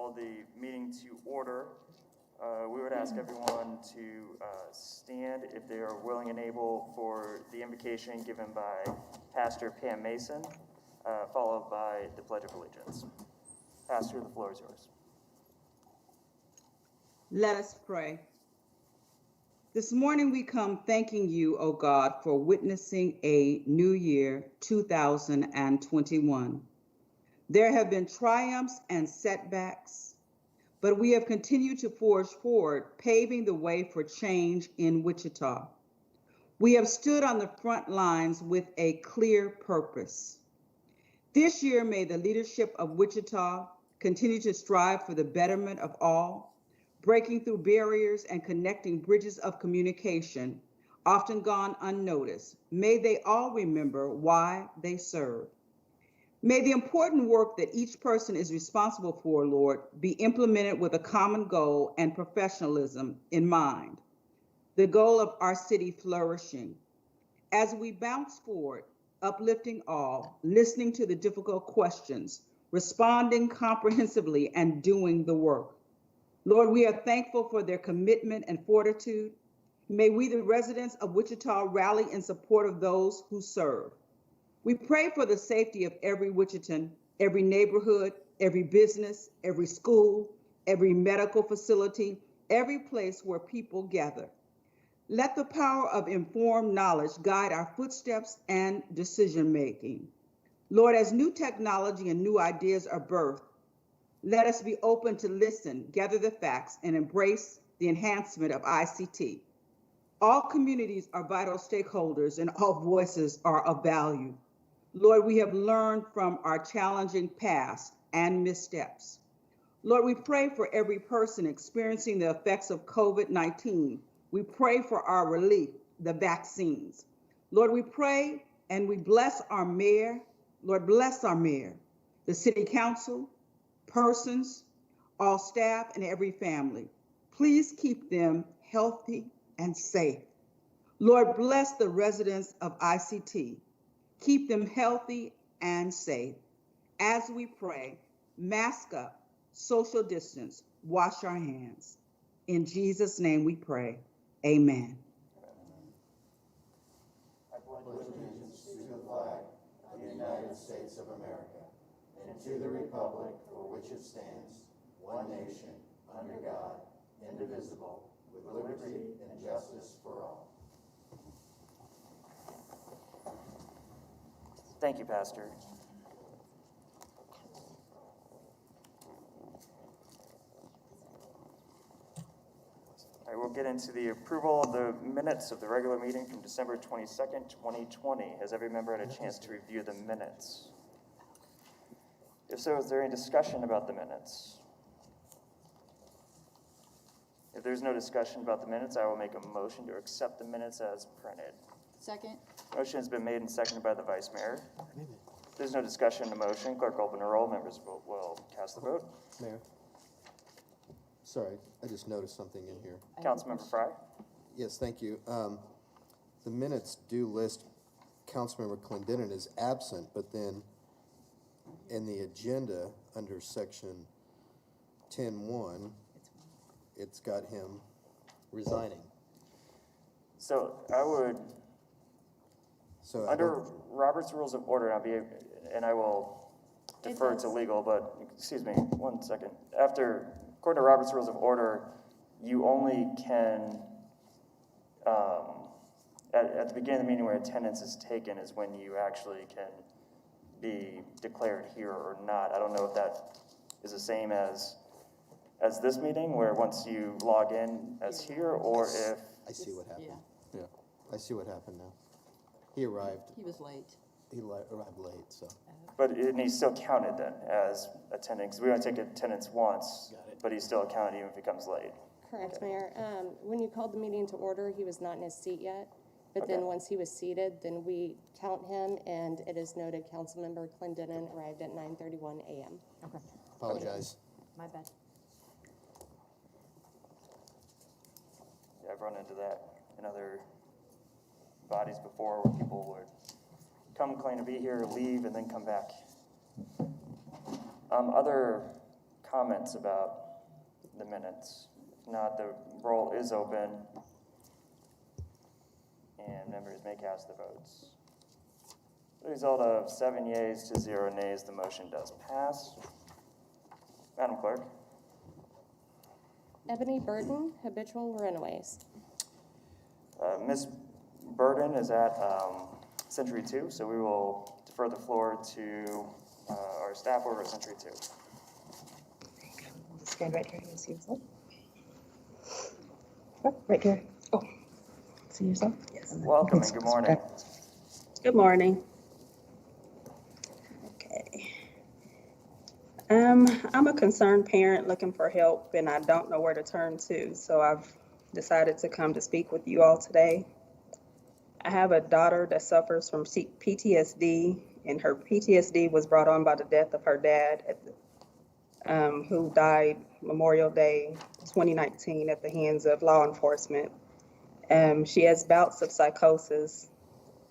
Call the meeting to order. We would ask everyone to stand if they are willing and able for the invocation given by Pastor Pam Mason, followed by the Pledge of Allegiance. Pastor, the floor is yours. Let us pray. This morning we come thanking you, O God, for witnessing a new year, 2021. There have been triumphs and setbacks, but we have continued to forge forward, paving the way for change in Wichita. We have stood on the front lines with a clear purpose. This year, may the leadership of Wichita continue to strive for the betterment of all, breaking through barriers and connecting bridges of communication, often gone unnoticed. May they all remember why they serve. May the important work that each person is responsible for, Lord, be implemented with a common goal and professionalism in mind, the goal of our city flourishing. As we bounce forward, uplifting all, listening to the difficult questions, responding comprehensively, and doing the work. Lord, we are thankful for their commitment and fortitude. May we, the residents of Wichita, rally in support of those who serve. We pray for the safety of every Wichitan, every neighborhood, every business, every school, every medical facility, every place where people gather. Let the power of informed knowledge guide our footsteps and decision-making. Lord, as new technology and new ideas are birthed, let us be open to listen, gather the facts, and embrace the enhancement of ICT. All communities are vital stakeholders and all voices are of value. Lord, we have learned from our challenging past and missteps. Lord, we pray for every person experiencing the effects of COVID-19. We pray for our relief, the vaccines. Lord, we pray and we bless our mayor. Lord, bless our mayor, the city council, persons, all staff, and every family. Please keep them healthy and safe. Lord, bless the residents of ICT. Keep them healthy and safe. As we pray, mask up, social distance, wash our hands. In Jesus' name we pray, amen. I pledge allegiance to the flag of the United States of America, and to the republic for which it stands, one nation, under God, indivisible, with liberty and justice for all. Thank you, Pastor. All right, we'll get into the approval of the minutes of the regular meeting from December 22nd, 2020. Has every member had a chance to review the minutes? If so, is there any discussion about the minutes? If there's no discussion about the minutes, I will make a motion to accept the minutes as printed. Second. Motion has been made and seconded by the Vice Mayor. If there's no discussion on the motion, clerk will open the roll. Members will cast the vote. Mayor. Sorry, I just noticed something in here. Councilmember Fry? Yes, thank you. The minutes do list Councilmember Clendenin as absent, but then in the agenda under section 10.1, it's got him resigning. So I would, under Robert's Rules of Order, and I will defer to legal, but excuse me, 1 second. According to Robert's Rules of Order, you only can, at the beginning of the meeting where attendance is taken is when you actually can be declared here or not. I don't know if that is the same as this meeting, where once you log in as here, or if... I see what happened. Yeah. I see what happened now. He arrived. He was late. He arrived late, so. But he's still counted then as attending, because we only take attendance once, but he's still counted even if he comes late. Correct, okay. Mayor. When you called the meeting to order, he was not in his seat yet. But Okay. then once he was seated, then we count him, and it is noted Councilmember Clendenin arrived at 9:31 a.m. Okay. Apologize. My bad. Yeah, I've run into that in other bodies before, where people would come, claim to be here, leave, and then come back. Other comments about the minutes? If not, the roll is open, and members may cast their votes. The result of 7 yeas to 0 nays, the motion does pass. Madam Clerk? Ebony Burton, habitual runaways. Ms. Burden is at Century 2, so we will defer the floor to our staff over at Century 2. Stand right here and see yourself. Oh, right here. Oh, see yourself? Yes. Welcome and good morning. Good morning. Okay. I'm a concerned parent looking for help, and I don't know where to turn to, so I've decided to come to speak with you all today. I have a daughter that suffers from PTSD, and her PTSD was brought on by the death of her dad, who died Memorial Day 2019 at the hands of law enforcement. She has bouts of psychosis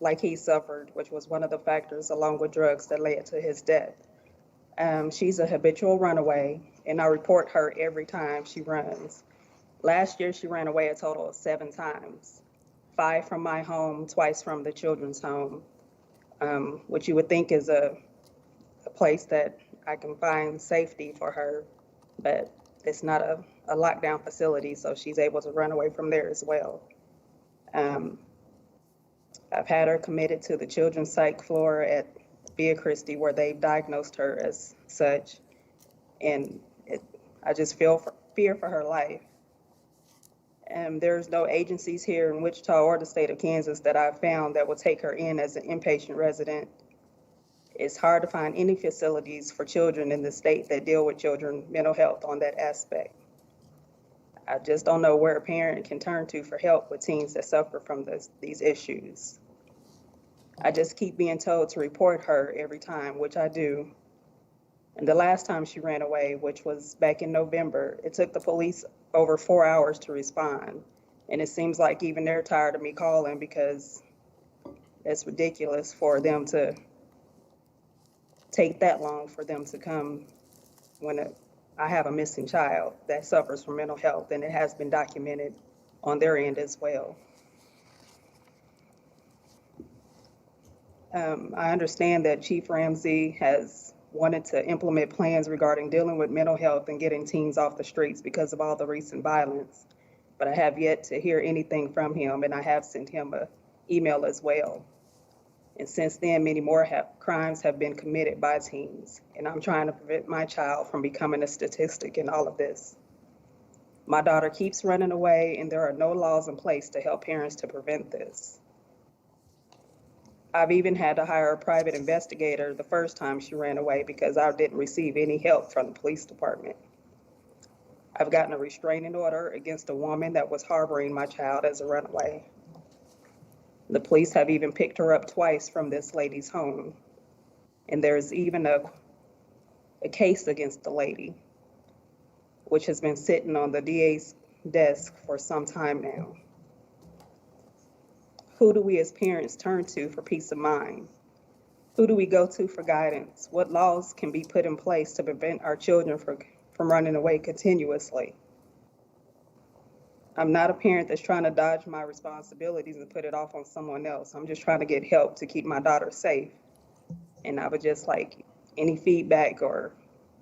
like he suffered, which was one of the factors along with drugs that led to his death. She's a habitual runaway, and I report her every time she runs. Last year, she ran away a total of 7 times, 5 from my home, twice from the children's home, which you would think is a place that I can find safety for her, but it's not a lockdown facility, so she's able to run away from there as well. I've had her committed to the children's psych floor at Via Christi, where they've diagnosed her as such, and I just fear for her life. There's no agencies here in Wichita or the state of Kansas that I've found that will take her in as an inpatient resident. It's hard to find any facilities for children in the state that deal with children's mental health on that aspect. I just don't know where a parent can turn to for help with teens that suffer from these issues. I just keep being told to report her every time, which I do. And the last time she ran away, which was back in November, it took the police over 4 hours to respond. And it seems like even they're tired of me calling because it's ridiculous for them to take that long for them to come when I have a missing child that suffers from mental health, and it has been documented on their end as well. I understand that Chief Ramsey has wanted to implement plans regarding dealing with mental health and getting teens off the streets because of all the recent violence, but I have yet to hear anything from him, and I have sent him an email as well. And since then, many more crimes have been committed by teens, and I'm trying to prevent my child from becoming a statistic in all of this. My daughter keeps running away, and there are no laws in place to help parents to prevent this. I've even had to hire a private investigator the first time she ran away because I didn't receive any help from the police department. I've gotten a restraining order against a woman that was harboring my child as a runaway. The police have even picked her up twice from this lady's home. And there's even a case against the lady, which has been sitting on the DA's desk for some time now. Who do we as parents turn to for peace of mind? Who do we go to for guidance? What laws can be put in place to prevent our children from running away continuously? I'm not a parent that's trying to dodge my responsibilities and put it off on someone else. I'm just trying to get help to keep my daughter safe. And I would just like any feedback or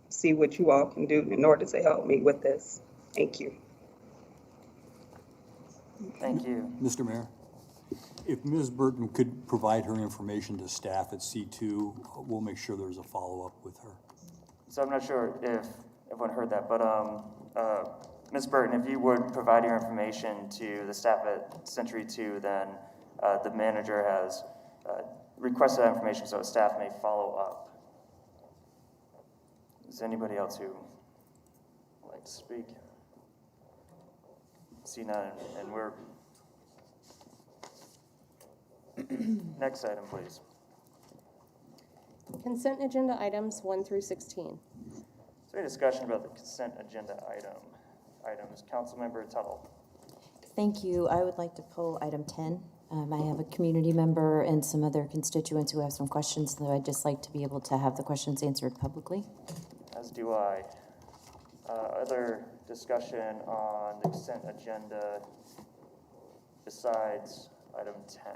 see what you all can do in order to help me with this. Thank you. Thank you. Mr. Mayor, if Ms. Burton could provide her information to staff at C2, we'll make sure there's a follow-up with her. So I'm not sure if everyone heard that, but Ms. Burton, if you would provide your information to the staff at Century 2, then the manager has requested that information so staff may follow up. Is there anybody else who would like to speak? See none, and we're... Next item, please. Consent agenda items 1 through 16. Is there any discussion about the consent agenda items? Councilmember Tuttle. Thank you. I would like to pull item 10. I have a community member and some other constituents who have some questions, so I'd just like to be able to have the questions answered publicly. As do I. Other discussion on the consent agenda besides item 10?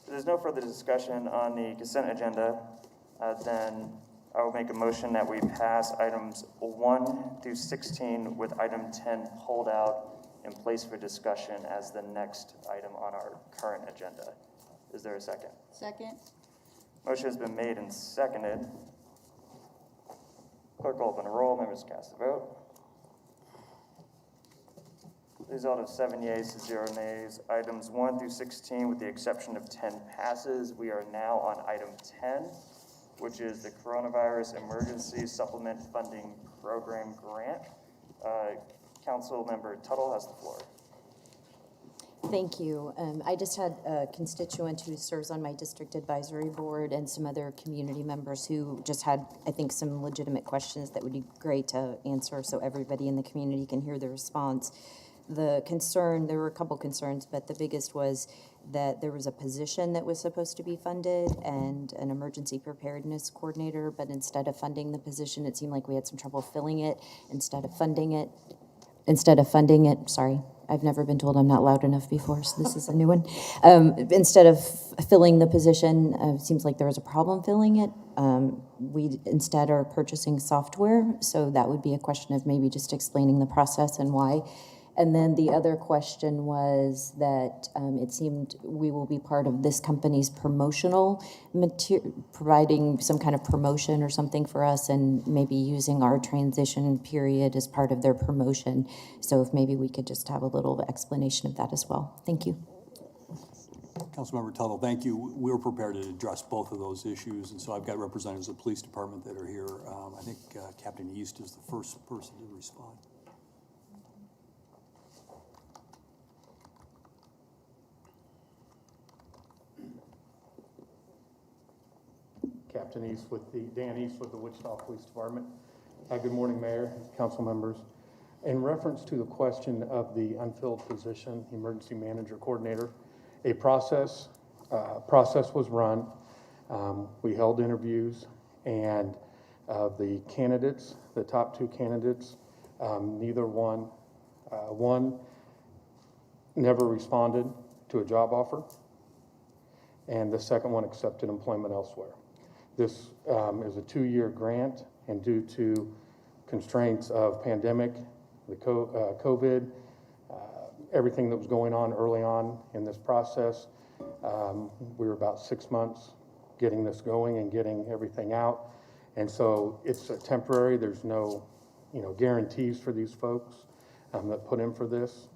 If there's no further discussion on the consent agenda, then I will make a motion that we pass items 1 through 16 with item 10 pulled out and placed for discussion as the next item on our current agenda. Is there a second? Second. Motion has been made and seconded. Clerk will open a roll. Members cast a vote. Result of 7 yeas to 0 nays. Items 1 through 16, with the exception of 10, passes. We are now on item 10, which is the Coronavirus Emergency Supplement Funding Program Grant. Council Member Tuttle has the floor. Thank you. I just had a constituent who serves on my district advisory board and some other community members who just had, I think, some legitimate questions that would be great to answer so everybody in the community can hear the response. The concern, there were a couple concerns, but the biggest was that there was a position that was supposed to be funded and an emergency preparedness coordinator, but instead of funding the position, it seemed like we had some trouble filling it. Instead of funding it, sorry, I've never been told I'm not loud enough before, so this is a new one. Instead of filling the position, it seems like there was a problem filling it. We instead are purchasing software, so that would be a question of maybe just explaining the process and why. And then the other question was that it seemed we will be part of this company's promotional providing some kind of promotion or something for us and maybe using our transition period as part of their promotion. So if maybe we could just have a little explanation of that as well. Thank you. Councilmember Tuttle, thank you. We're prepared to address both of those issues, and so I've got representatives of the police department that are here. I think Captain East is the first person to respond. Captain East Dan East with the Wichita Police Department. Good morning, Mayor, council members. In reference to the question of the unfilled position, emergency manager coordinator, a process was run. We held interviews, and the candidates, the top 2 candidates, neither one never responded to a job offer, and the second one accepted employment elsewhere. This is a 2-year grant, and due to constraints of pandemic, the COVID, everything that was going on early on in this process, we were about 6 months getting this going and getting everything out. And so it's temporary. There's no, guarantees for these folks that put in for this.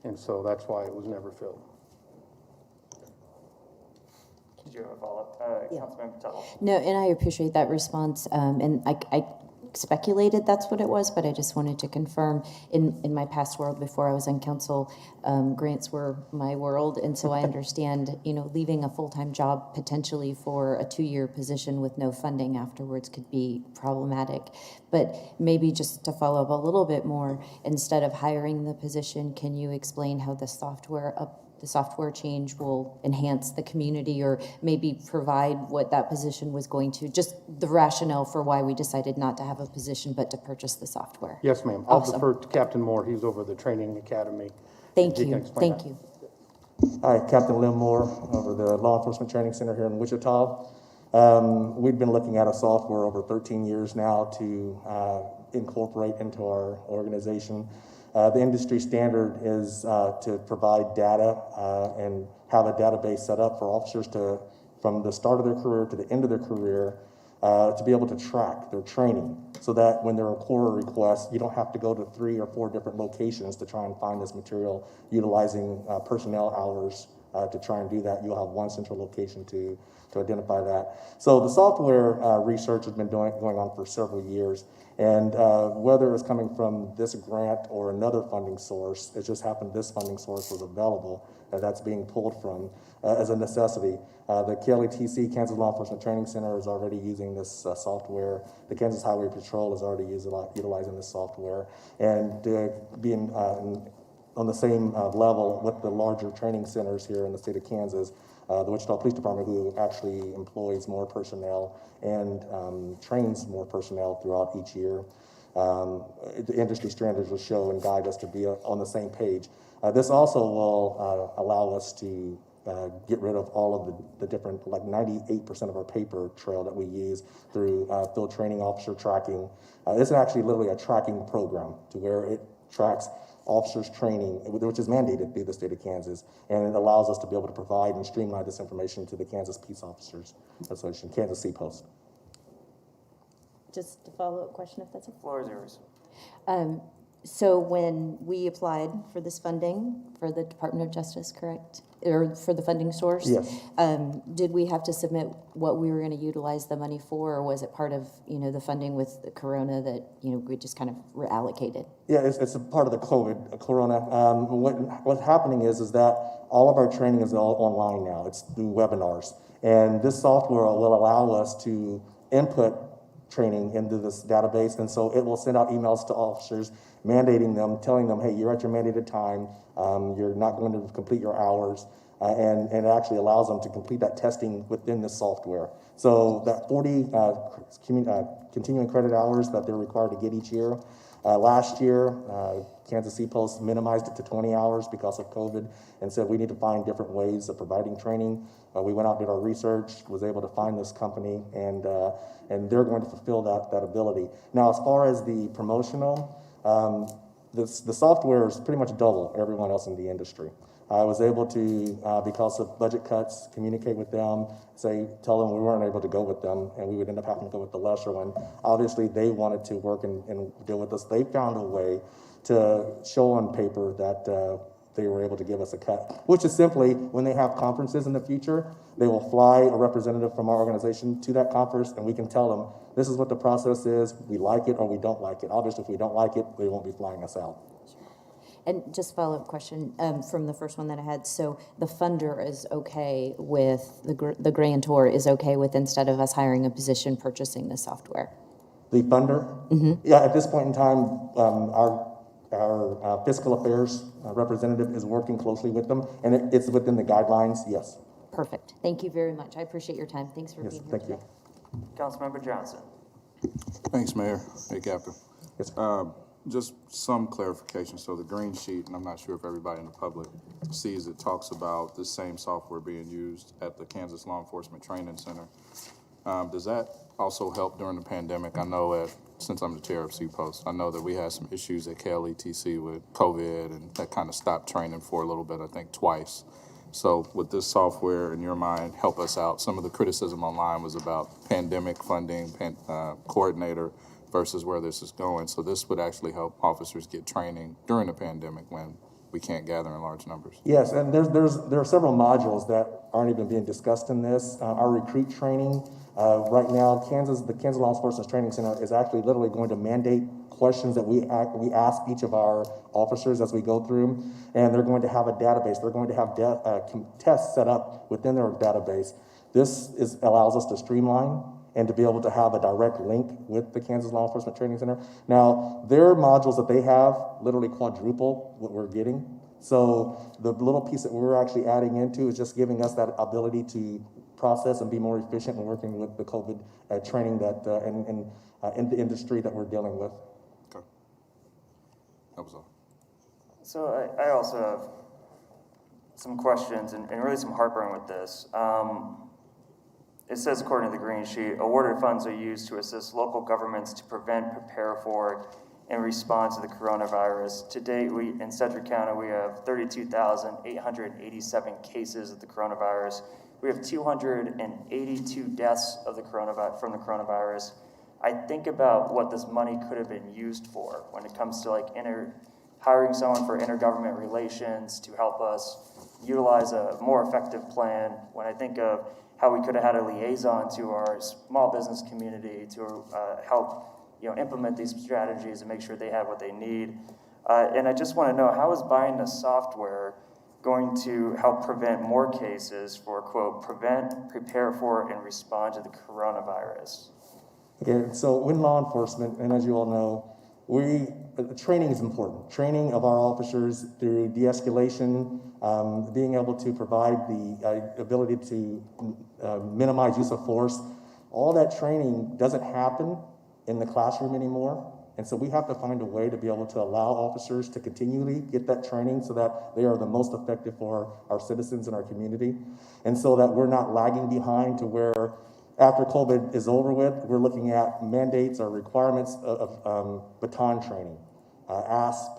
And so that's why it was never filled. Did you have a follow-up? Councilmember Tuttle. No, and I appreciate that response. And I speculated that's what it was, but I just wanted to confirm. In my past world, before I was on council, grants were my world, and so I understand, leaving a full-time job potentially for a 2-year position with no funding afterwards could be problematic. But maybe just to follow up a little bit more, instead of hiring the position, can you explain how the software change will enhance the community or maybe provide what that position was going to, just the rationale for why we decided not to have a position but to purchase the software? Yes, ma'am. Awesome. I'll defer to Captain Moore. He's over the training academy. Thank He can you. explain Thank that. you. Hi, Captain Lynn Moore over the Law Enforcement Training Center here in Wichita. We've been looking at a software over 13 years now to incorporate into our organization. The industry standard is to provide data and have a database set up for officers to, from the start of their career to the end of their career, to be able to track their training so that when there are Quora requests, you don't have to go to 3 or 4 different locations to try and find this material utilizing personnel hours to try and do that. You'll have one central location to identify that. So the software research has been going on for several years. And whether it's coming from this grant or another funding source, it just happened this funding source was available, and that's being pulled from as a necessity. The KLETC, Kansas Law Enforcement Training Center, is already using this software. The Kansas Highway Patrol is already utilizing this software. And being on the same level with the larger training centers here in the state of Kansas, the Wichita Police Department, who actually employs more personnel and trains more personnel throughout each year. The industry standards will show and guide us to be on the same page. This also will allow us to get rid of all of the different, like 98% of our paper trail that we use through field training officer tracking. This is actually literally a tracking program to where it tracks officers training, which is mandated through the state of Kansas, and it allows us to be able to provide and streamline this information to the Kansas Peace Officers Association, Kansas CPOS. Just a follow-up question, if that's okay. Floor is yours. So when we applied for this funding for the Department of Justice, correct? Or for the funding source? Yes. Did we have to submit what we were going to utilize the money for, or was it part of, the funding with the Corona that, we just kind of reallocated? Yeah, it's a part of the Corona. What's happening is that all of our training is all online now. It's through webinars. And this software will allow us to input training into this database, and so it will send out emails to officers mandating them, telling them, hey, you're at your mandated time, you're not going to complete your hours, and it actually allows them to complete that testing within the software. So that 40 continuing credit hours that they're required to get each year, last year, Kansas CPOS minimized it to 20 hours because of COVID and said we need to find different ways of providing training. We went out, did our research, was able to find this company, and they're going to fulfill that ability. Now, as far as the promotional, the software is pretty much double everyone else in the industry. I was able to, because of budget cuts, communicate with them, tell them we weren't able to go with them, and we would end up having to go with the lesser one. Obviously, they wanted to work and deal with us. They found a way to show on paper that they were able to give us a cut, which is simply when they have conferences in the future, they will fly a representative from our organization to that conference, and we can tell them, this is what the process is, we like it or we don't like it. Obviously, if we don't like it, they won't be flying us out. And just follow-up question from the first one that I had. So the funder is okay with, the grantor is okay with, instead of us hiring a position, purchasing the software? The funder? Mm-hmm. Yeah, at this point in time, our fiscal affairs representative is working closely with them, and it's within the guidelines, yes. Perfect. Thank you very much. I appreciate your time. Thanks for being here Thank today. you. Councilmember Johnson. Thanks, Mayor. Hey, Captain. Yes. Just some clarification. So the green sheet, and I'm not sure if everybody in the public sees it, talks about the same software being used at the Kansas Law Enforcement Training Center. Does that also help during the pandemic? I know since I'm the chair of CPOS, I know that we had some issues at KLETC with COVID, and that kind of stopped training for a little bit, I think twice. So would this software, in your mind, help us out? Some of the criticism online was about pandemic funding, coordinator, versus where this is going. So this would actually help officers get training during the pandemic when we can't gather in large numbers. Yes, and there are several modules that aren't even being discussed in this. Our recruit training, right now, the Kansas Law Enforcement Training Center is actually literally going to mandate questions that we ask each of our officers as we go through, and they're going to have a database. They're going to have tests set up within their database. This allows us to streamline and to be able to have a direct link with the Kansas Law Enforcement Training Center. Now, their modules that they have literally quadruple what we're getting. So the little piece that we're actually adding into is just giving us that ability to process and be more efficient in working with the COVID training that in the industry that we're dealing with. Okay. That was all. So I also have some questions and really some heartburn with this. It says, according to the green sheet, awarded funds are used to assist local governments to prevent, prepare for, and respond to the coronavirus. To date, in Sedgwick County, we have 32,887 cases of the coronavirus. We have 282 deaths from the coronavirus. I think about what this money could have been used for when it comes to hiring someone for intergovernment relations to help us utilize a more effective plan. When I think of how we could have had a liaison to our small business community to help implement these strategies and make sure they have what they need. And I just want to know, how is buying the software going to help prevent more cases for, quote, prevent, prepare for, and respond to the coronavirus? Okay, so in law enforcement, and as you all know, training is important. Training of our officers through de-escalation, being able to provide the ability to minimize use of force. All that training doesn't happen in the classroom anymore. And so we have to find a way to be able to allow officers to continually get that training so that they are the most effective for our citizens and our community. And so that we're not lagging behind to where after COVID is over with, we're looking at mandates or requirements of baton training, ASP,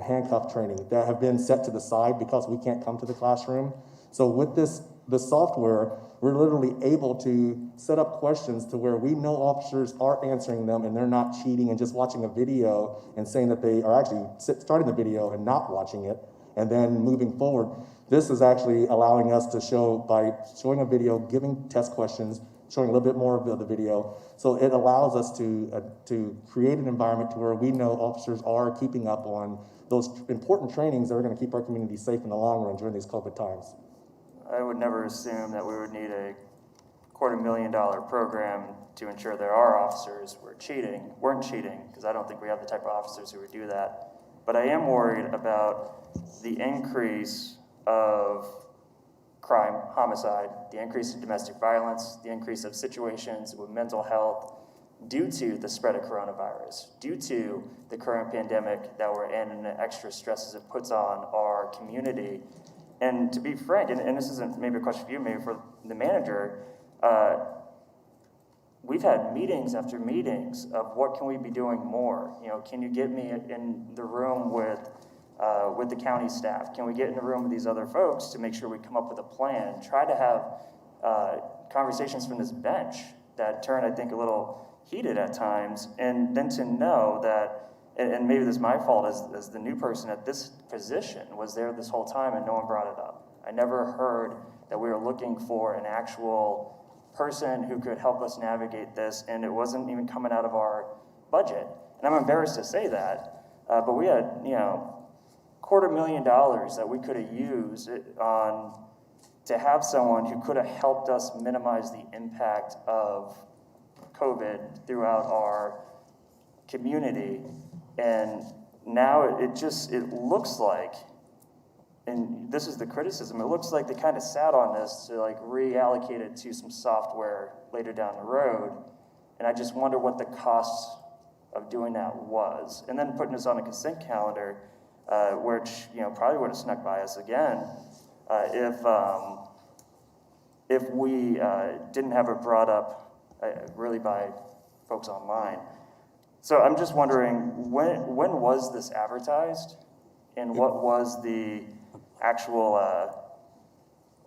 handcuff training that have been set to the side because we can't come to the classroom. So with the software, we're literally able to set up questions to where we know officers are answering them and they're not cheating and just watching a video and saying that they are actually starting the video and not watching it and then moving forward. This is actually allowing us to show by showing a video, giving test questions, showing a little bit more of the video. So it allows us to create an environment to where we know officers are keeping up on those important trainings that are going to keep our community safe in the long run during these COVID times. I would never assume that we would need a $250,000 program to ensure that our officers weren't cheating, because I don't think we have the type of officers who would do that. But I am worried about the increase of crime, homicide, the increase of domestic violence, the increase of situations with mental health due to the spread of coronavirus, due to the current pandemic that we're in and the extra stresses it puts on our community. And to be frank, and this isn't maybe a question for you, maybe for the manager, we've had meetings after meetings of what can we be doing more? You know, can you get me in the room with the county staff? Can we get in the room with these other folks to make sure we come up with a plan? Try to have conversations from this bench that turn, I think, a little heated at times, and then to know that, and maybe this is my fault as the new person at this position, was there this whole time and no one brought it up. I never heard that we were looking for an actual person who could help us navigate this, and it wasn't even coming out of our budget. And I'm embarrassed to say that, but we had, $250,000 that we could have used to have someone who could have helped us minimize the impact of COVID throughout our community. And now it looks like, and this is the criticism, it looks like they kind of sat on this to reallocate it to some software later down the road. And I just wonder what the cost of doing that was. And then putting us on a consent calendar, which probably would have snuck by us again if we didn't have it brought up really by folks online. So I'm just wondering, when was this advertised, and what was the actual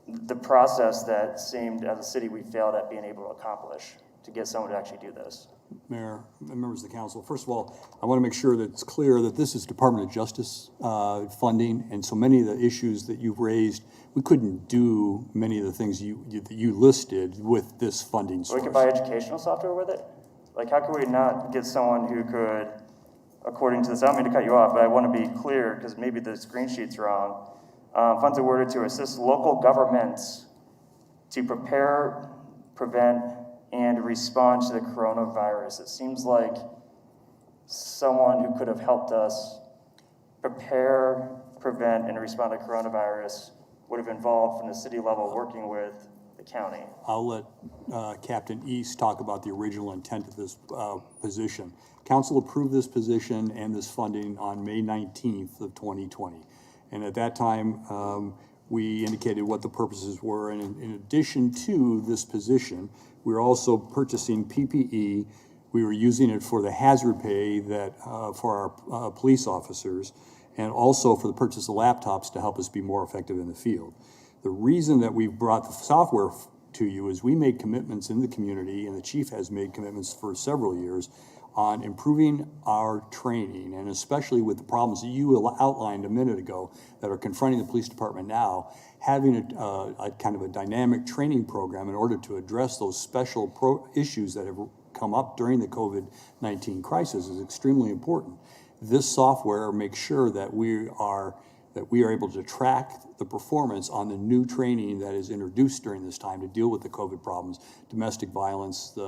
the process that seemed as a city we failed at being able to accomplish to get someone to actually do this? Mayor, members of the council, first of all, I want to make sure that it's clear that this is Department of Justice funding, and so many of the issues that you've raised, we couldn't do many of the things that you listed with this funding source. We could buy educational software with it? How could we not get someone who could, according to this, I don't mean to cut you off, but I want to be clear because maybe the screen sheet's wrong. Funds awarded to assist local governments to prepare, prevent, and respond to the coronavirus. It seems like someone who could have helped us prepare, prevent, and respond to coronavirus would have involved from the city level working with the county. I'll let Captain East talk about the original intent of this position. Council approved this position and this funding on May 19th of 2020. And at that time, we indicated what the purposes were. And in addition to this position, we were also purchasing PPE. We were using it for the hazard pay that for our police officers, and also for the purchase of laptops to help us be more effective in the field. The reason that we brought the software to you is we made commitments in the community, and the chief has made commitments for several years on improving our training, and especially with the problems that you outlined a minute ago that are confronting the police department now, having a kind of a dynamic training program in order to address those special issues that have come up during the COVID-19 crisis is extremely important. This software makes sure that we are able to track the performance on the new training that is introduced during this time to deal with the COVID problems, domestic violence, the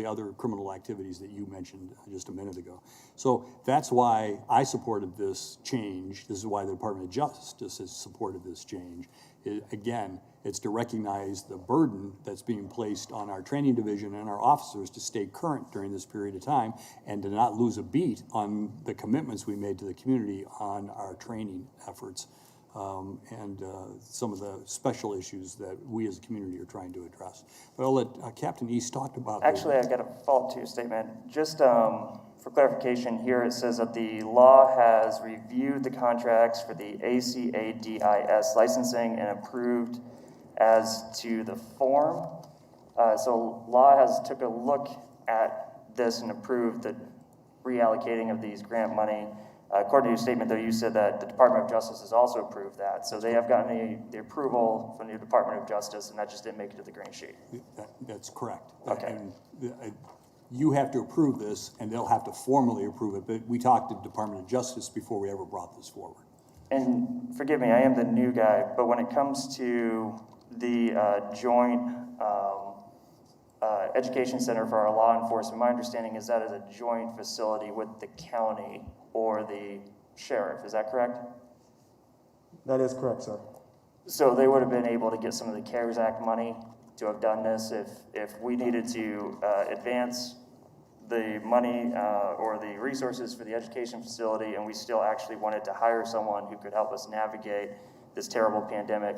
other criminal activities that you mentioned just a minute ago. So that's why I supported this change. This is why the Department of Justice has supported this change. Again, it's to recognize the burden that's being placed on our training division and our officers to stay current during this period of time and to not lose a beat on the commitments we made to the community on our training efforts and some of the special issues that we as a community are trying to address. But I'll let Captain East talk about. Actually, I got a follow-up to your statement. Just for clarification here, it says that the law has reviewed the contracts for the ACADIS licensing and approved as to the form. So law has took a look at this and approved the reallocating of these grant money. According to your statement, though, you said that the Department of Justice has also approved that. So they have gotten the approval from the Department of Justice, and that just didn't make it to the green sheet. That's correct. Okay. And you have to approve this, and they'll have to formally approve it. But we talked to the Department of Justice before we ever brought this forward. And forgive me, I am the new guy, but when it comes to the joint education center for our law enforcement, my understanding is that is a joint facility with the county or the sheriff. Is that correct? That is correct, sir. So they would have been able to get some of the CARES Act money to have done this if we needed to advance the money or the resources for the education facility, and we still actually wanted to hire someone who could help us navigate this terrible pandemic,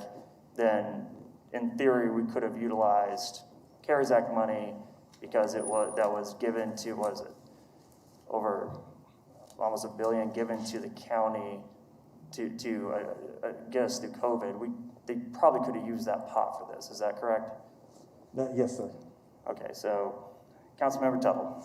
then in theory we could have utilized CARES Act money because that was given to, what is it, over almost $1 billion given to the county to get us through COVID. They probably could have used that pot for this. Is that correct? Yes, sir. Okay, so Councilmember Tuttle.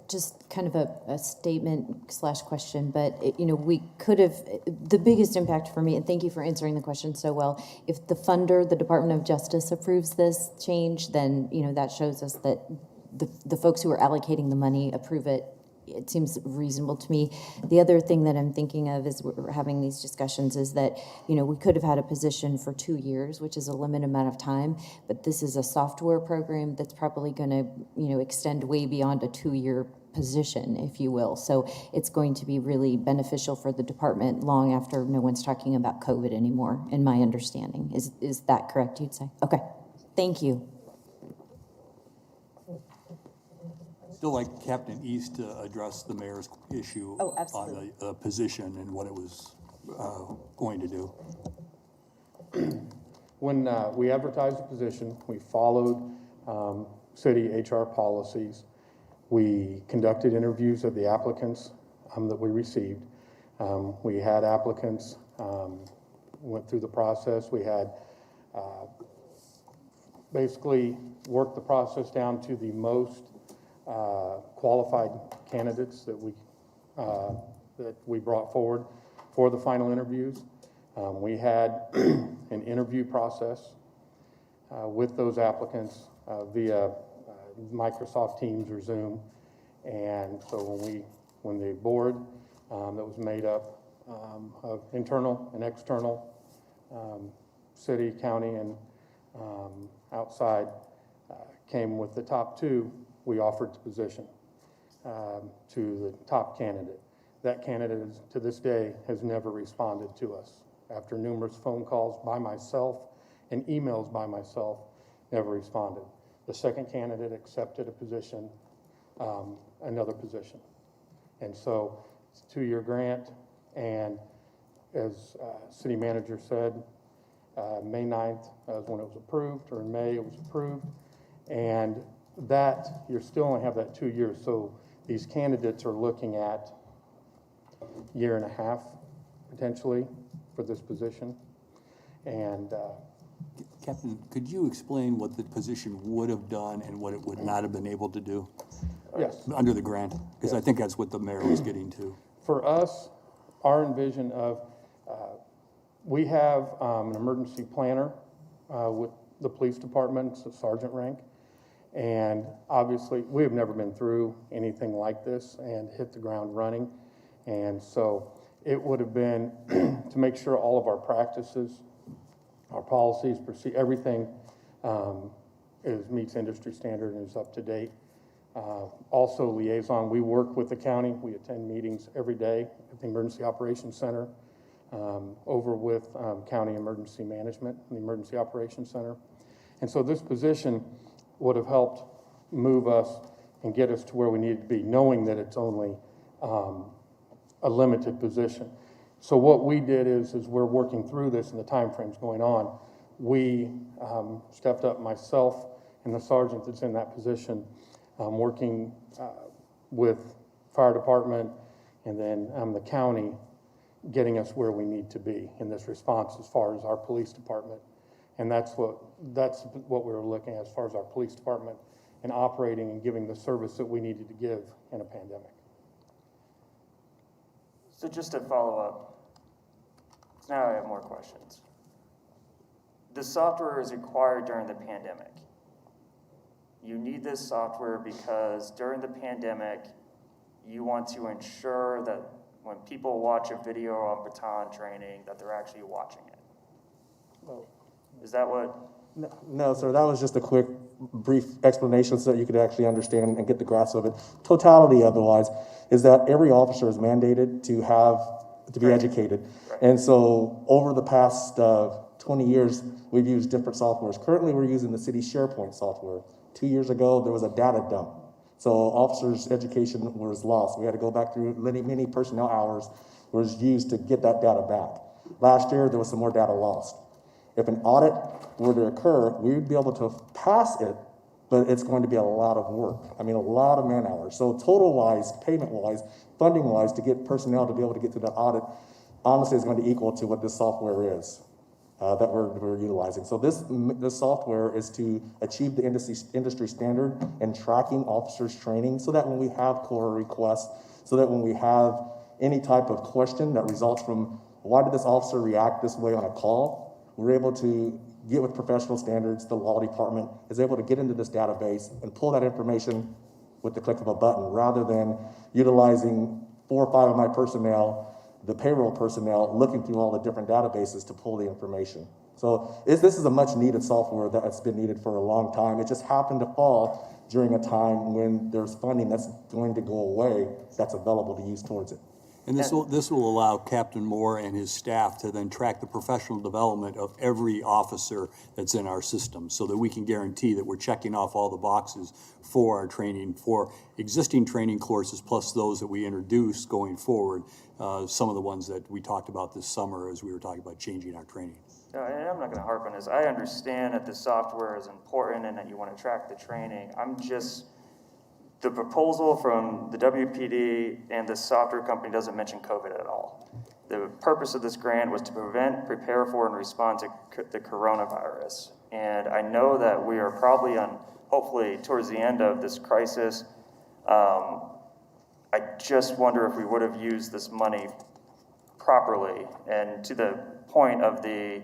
Just kind of a statement / question, but we could have, the biggest impact for me, and thank you for answering the question so well, if the funder, the Department of Justice, approves this change, then, that shows us that the folks who are allocating the money approve it. It seems reasonable to me. The other thing that I'm thinking of as we're having these discussions is that, we could have had a position for 2 years, which is a limited amount of time, but this is a software program that's probably going to, extend way beyond a 2-year position, if you will. So it's going to be really beneficial for the department long after no one's talking about COVID anymore, in my understanding. Is that correct, you'd say? Okay, thank you. Still like Captain East to address the mayor's issue on the position and what it was going to do. When we advertised the position, we followed city HR policies. We conducted interviews of the applicants that we received. We had applicants, went through the process. We had basically worked the process down to the most qualified candidates that we brought forward for the final interviews. We had an interview process with those applicants via Microsoft Teams or Zoom, and so when the board that was made up of internal and external, city, county, and outside came with the top 2, we offered the position to the top candidate. That candidate, to this day, has never responded to us. After numerous phone calls by myself and emails by myself, never responded. The second candidate accepted a position, another position. And so it's a 2-year grant, and as city manager said, May 9th was when it was approved, or in May it was approved, and that you still only have that 2 years. So these candidates are looking at a year and a half potentially for this position. And Captain, could you explain what the position would have done and what it would not have been able to do? Yes. Under the grant, because I think that's what the mayor was getting to. For us, our envision of, we have an emergency planner with the police department, it's a sergeant rank. And obviously, we have never been through anything like this and hit the ground running. And so it would have been to make sure all of our practices, our policies, everything meets industry standard and is up to date. Also, Liaison, we work with the county. We attend meetings every day at the Emergency Operations Center, over with County Emergency Management, the Emergency Operations Center. And so this position would have helped move us and get us to where we needed to be, knowing that it's only a limited position. So what we did is we're working through this and the timeframes going on. We stepped up, myself and the sergeant that's in that position, working with fire department and then the county, getting us where we need to be in this response as far as our police department. And that's what we were looking at as far as our police department and operating and giving the service that we needed to give in a pandemic. So just to follow up, so now I have more questions. The software is acquired during the pandemic. You need this software because during the pandemic, you want to ensure that when people watch a video on baton training, that they're actually watching it. Well, Is that what? no, sir, that was just a quick, brief explanation so that you could actually understand and get the grasp of it. Totality otherwise is that every officer is mandated to be educated. Right. And so over the past 20 years, we've used different softwares. Currently, we're using the city SharePoint software. 2 years ago, there was a data dump. So officers' education was lost. We had to go back through many personnel hours was used to get that data back. Last year, there was some more data lost. If an audit were to occur, we would be able to pass it, but it's going to be a lot of work. I mean, a lot of man hours. So total-wise, payment-wise, funding-wise, to get personnel to be able to get through that audit, honestly, is going to equal to what this software is that we're utilizing. So this software is to achieve the industry standard in tracking officers' training so that when we have core requests, so that when we have any type of question that results from why did this officer react this way on a call, we're able to get with professional standards. The law department is able to get into this database and pull that information with the click of a button rather than utilizing 4 or 5 of my personnel, the payroll personnel, looking through all the different databases to pull the information. So this is a much needed software that's been needed for a long time. It just happened to fall during a time when there's funding that's going to go away that's available to use towards it. And this will allow Captain Moore and his staff to then track the professional development of every officer that's in our system so that we can guarantee that we're checking off all the boxes for our training, for existing training courses, plus those that we introduce going forward, some of the ones that we talked about this summer as we were talking about changing our training. And I'm not going to harp on this. I understand that the software is important and that you want to track the training. The proposal from the WPD and the software company doesn't mention COVID at all. The purpose of this grant was to prevent, prepare for, and respond to the coronavirus. And I know that we are probably hopefully towards the end of this crisis. I just wonder if we would have used this money properly. And to the point of the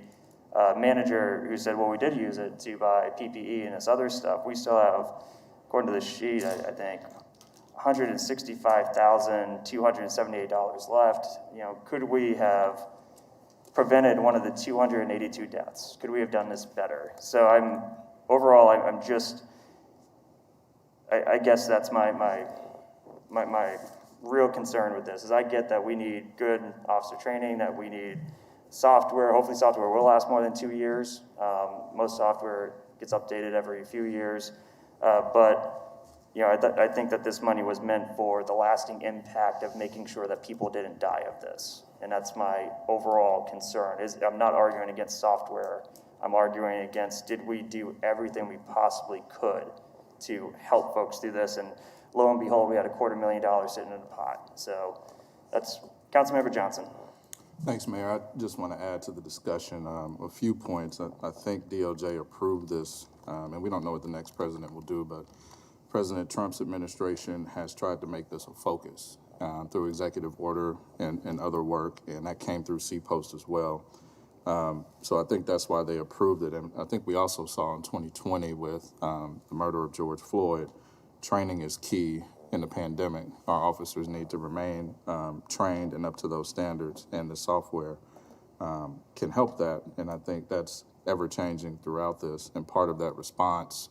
manager who said, well, we did use it to buy PPE and this other stuff, we still have, according to the sheet, I think, $165,278 left. Could we have prevented one of the 282 deaths? Could we have done this better? So I guess that's my real concern with this, is I get that we need good officer training, that we need software. Hopefully software will last more than 2 years. Most software gets updated every few years. But I think that this money was meant for the lasting impact of making sure that people didn't die of this. And that's my overall concern. I'm not arguing against software. I'm arguing against, did we do everything we possibly could to help folks through this? And lo and behold, we had $250,000 sitting in the pot. So that's Councilmember Johnson. Thanks, Mayor. I just want to add to the discussion a few points. I think DOJ approved this, and we don't know what the next president will do, but President Trump's administration has tried to make this a focus through executive order and other work, and that came through C-Post as well. So I think that's why they approved it. And I think we also saw in 2020 with the murder of George Floyd, training is key in the pandemic. Our officers need to remain trained and up to those standards, and the software can help that. And I think that's ever-changing throughout this, and part of that response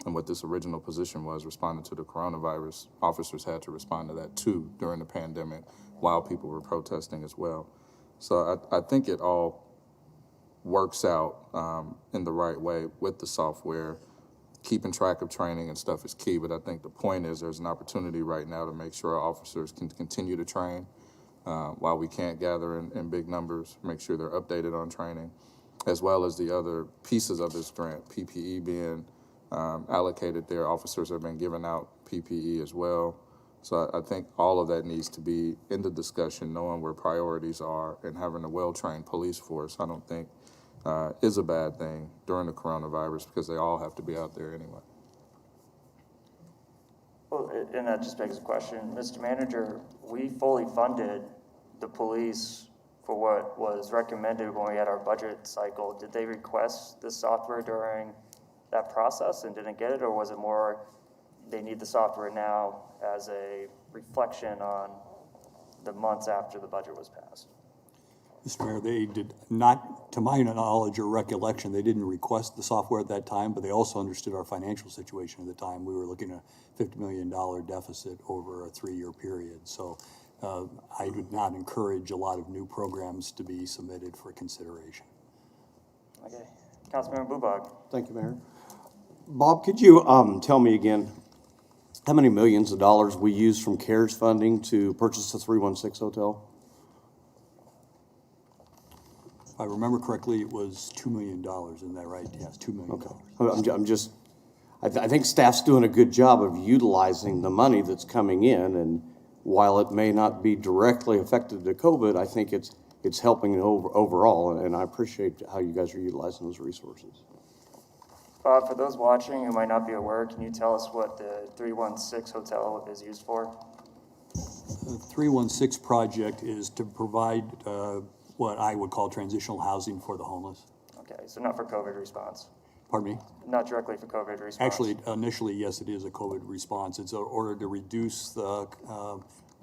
and what this original position was, responding to the coronavirus, officers had to respond to that too during the pandemic while people were protesting as well. So I think it all works out in the right way with the software. Keeping track of training and stuff is key, but I think the point is there's an opportunity right now to make sure our officers can continue to train while we can't gather in big numbers, make sure they're updated on training, as well as the other pieces of this grant, PPE being allocated there. Officers have been giving out PPE as well. So I think all of that needs to be in the discussion, knowing where priorities are, and having a well-trained police force, I don't think is a bad thing during the coronavirus, because they all have to be out there anyway. Well, and that just begs the question, Mr. Manager, we fully funded the police for what was recommended when we had our budget cycle. Did they request this software during that process and didn't get it, or was it more they need the software now as a reflection on the months after the budget was passed? Mr. Mayor, they did not, to my knowledge or recollection, they didn't request the software at that time, but they also understood our financial situation at the time. We were looking at a $50 million deficit over a 3-year period. So I would not encourage a lot of new programs to be submitted for consideration. Okay. Councilmember Bubag. Thank you, Mayor. Bob, could you tell me again how many millions of dollars we used from CARES funding to purchase the 316 hotel? If I remember correctly, it was $2 million, isn't that right? Yes, $2 million. Okay. I'm just, I think staff's doing a good job of utilizing the money that's coming in, and while it may not be directly affected to COVID, I think it's helping overall, and I appreciate how you guys are utilizing those resources. Bob, for those watching who might not be aware, can you tell us what the 316 hotel is used for? The 316 project is to provide what I would call transitional housing for the homeless. Okay, so not for COVID response. Pardon me? Not directly for COVID response. Actually, initially, yes, it is a COVID response. It's in order to reduce the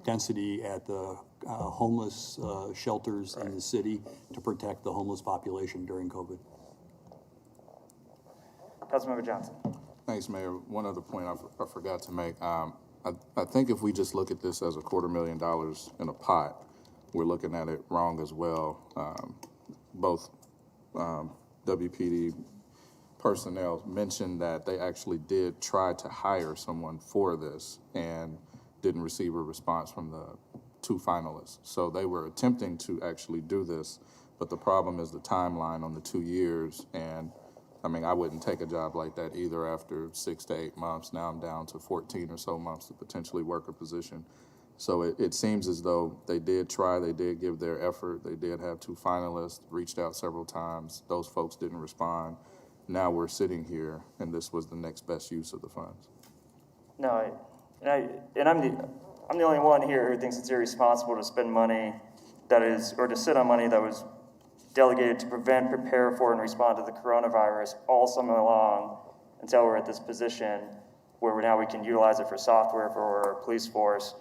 density at the homeless shelters in the city to protect the homeless population during COVID. Councilmember Johnson. Thanks, Mayor. One other point I forgot to make. I think if we just look at this as $250,000 in a pot, we're looking at it wrong as well. Both WPD personnel mentioned that they actually did try to hire someone for this and didn't receive a response from the 2 finalists. So they were attempting to actually do this, but the problem is the timeline on the 2 years. And I mean, I wouldn't take a job like that either after 6 to 8 months. Now I'm down to 14 or so months to potentially work a position. So it seems as though they did try, they did give their effort, they did have 2 finalists, reached out several times. Those folks didn't respond. Now we're sitting here, and this was the next best use of the funds. No, I'm the only one here who thinks it's irresponsible to spend money that is, or to sit on money that was delegated to prevent, prepare for, and respond to the coronavirus all summer long until we're at this position where now we can utilize it for software for our police force.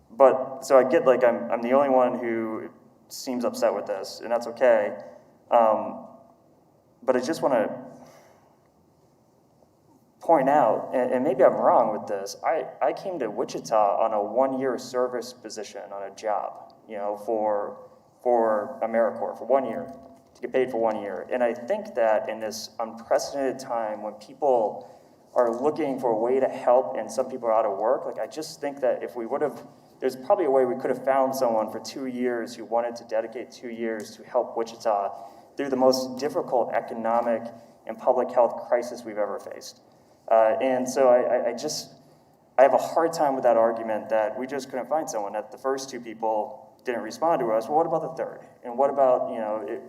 But, so I get like I'm the only one who seems upset with this, and that's okay. But I just want to point out, and maybe I'm wrong with this, I came to Wichita on a 1-year service position on a job, you know, for AmeriCorps for 1 year, to get paid for 1 year. And I think that in this unprecedented time when people are looking for a way to help and some people are out of work, like I just think that if we would have, there's probably a way we could have found someone for 2 years who wanted to dedicate 2 years to help Wichita through the most difficult economic and public health crisis we've ever faced. And so I have a hard time with that argument that we just couldn't find someone, that the first 2 people didn't respond to us. Well, what about the third? And what about, you know,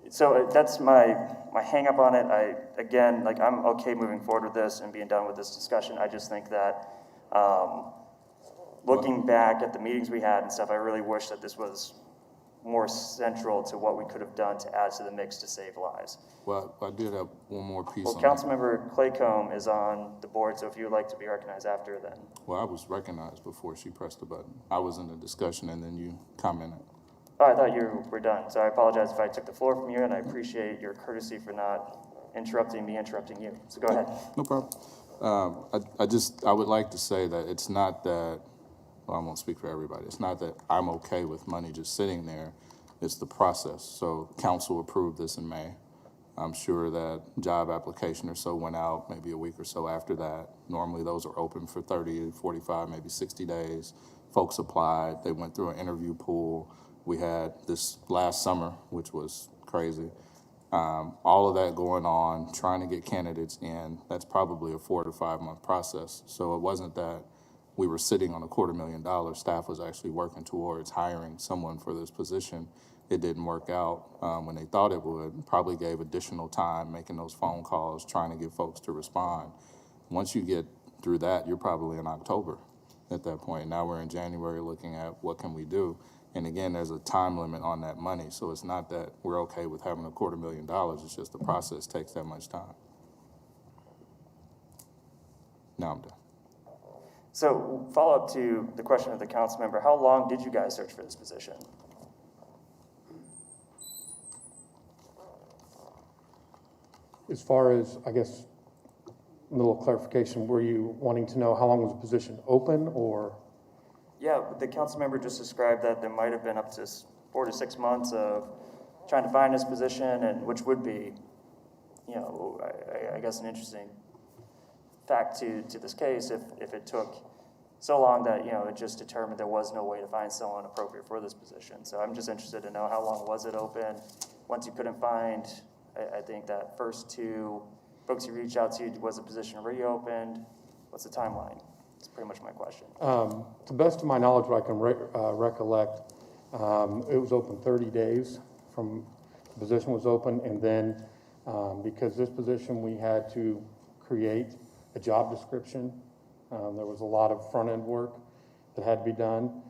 so that's my hang up on it. Again, like I'm okay moving forward with this and being done with this discussion. I just think that looking back at the meetings we had and stuff, I really wish that this was more central to what we could have done to add to the mix to save lives. Well, I did have one more piece Well, on that. Councilmember Claycomb is on the board, so if you would like to be recognized after, then. Well, I was recognized before she pressed the button. I was in the discussion and then you commented. Oh, I thought you were done, so I apologize if I took the floor from you, and I appreciate your courtesy for not interrupting me interrupting you. So go ahead. No problem. I would like to say that it's not that, well, I won't speak for everybody. It's not that I'm okay with money just sitting there. It's the process. So council approved this in May. I'm sure that job application or so went out maybe a week or so after that. Normally those are open for 30, 45, maybe 60 days. Folks applied. They went through an interview pool. We had this last summer, which was crazy. All of that going on, trying to get candidates in, that's probably a 4 to 5 month process. So it wasn't that we were sitting on $250,000. Staff was actually working towards hiring someone for this position. It didn't work out when they thought it would. Probably gave additional time making those phone calls, trying to get folks to respond. Once you get through that, you're probably in October at that point. Now we're in January looking at what can we do. And again, there's a time limit on that money. So it's not that we're okay with having $250,000. It's just the process takes that much time. Now I'm done. So follow up to the question of the council member, how long did you guys search for this position? As far as, I guess, a little clarification, were you wanting to know how long was the position open, or? Yeah, the council member just described that there might have been up to 4 to 6 months of trying to find this position, and which would be, you know, I guess an interesting fact to this case if it took so long that, you know, it just determined there was no way to find someone appropriate for this position. So I'm just interested to know how long was it open? Once you couldn't find, I think that first 2 folks you reached out to, was the position reopened? What's the timeline? That's pretty much my question. To the best of my knowledge, what I can recollect, it was open 30 days from the position was open, and then because this position we had to create a job description. There was a lot of front-end work that had to be done,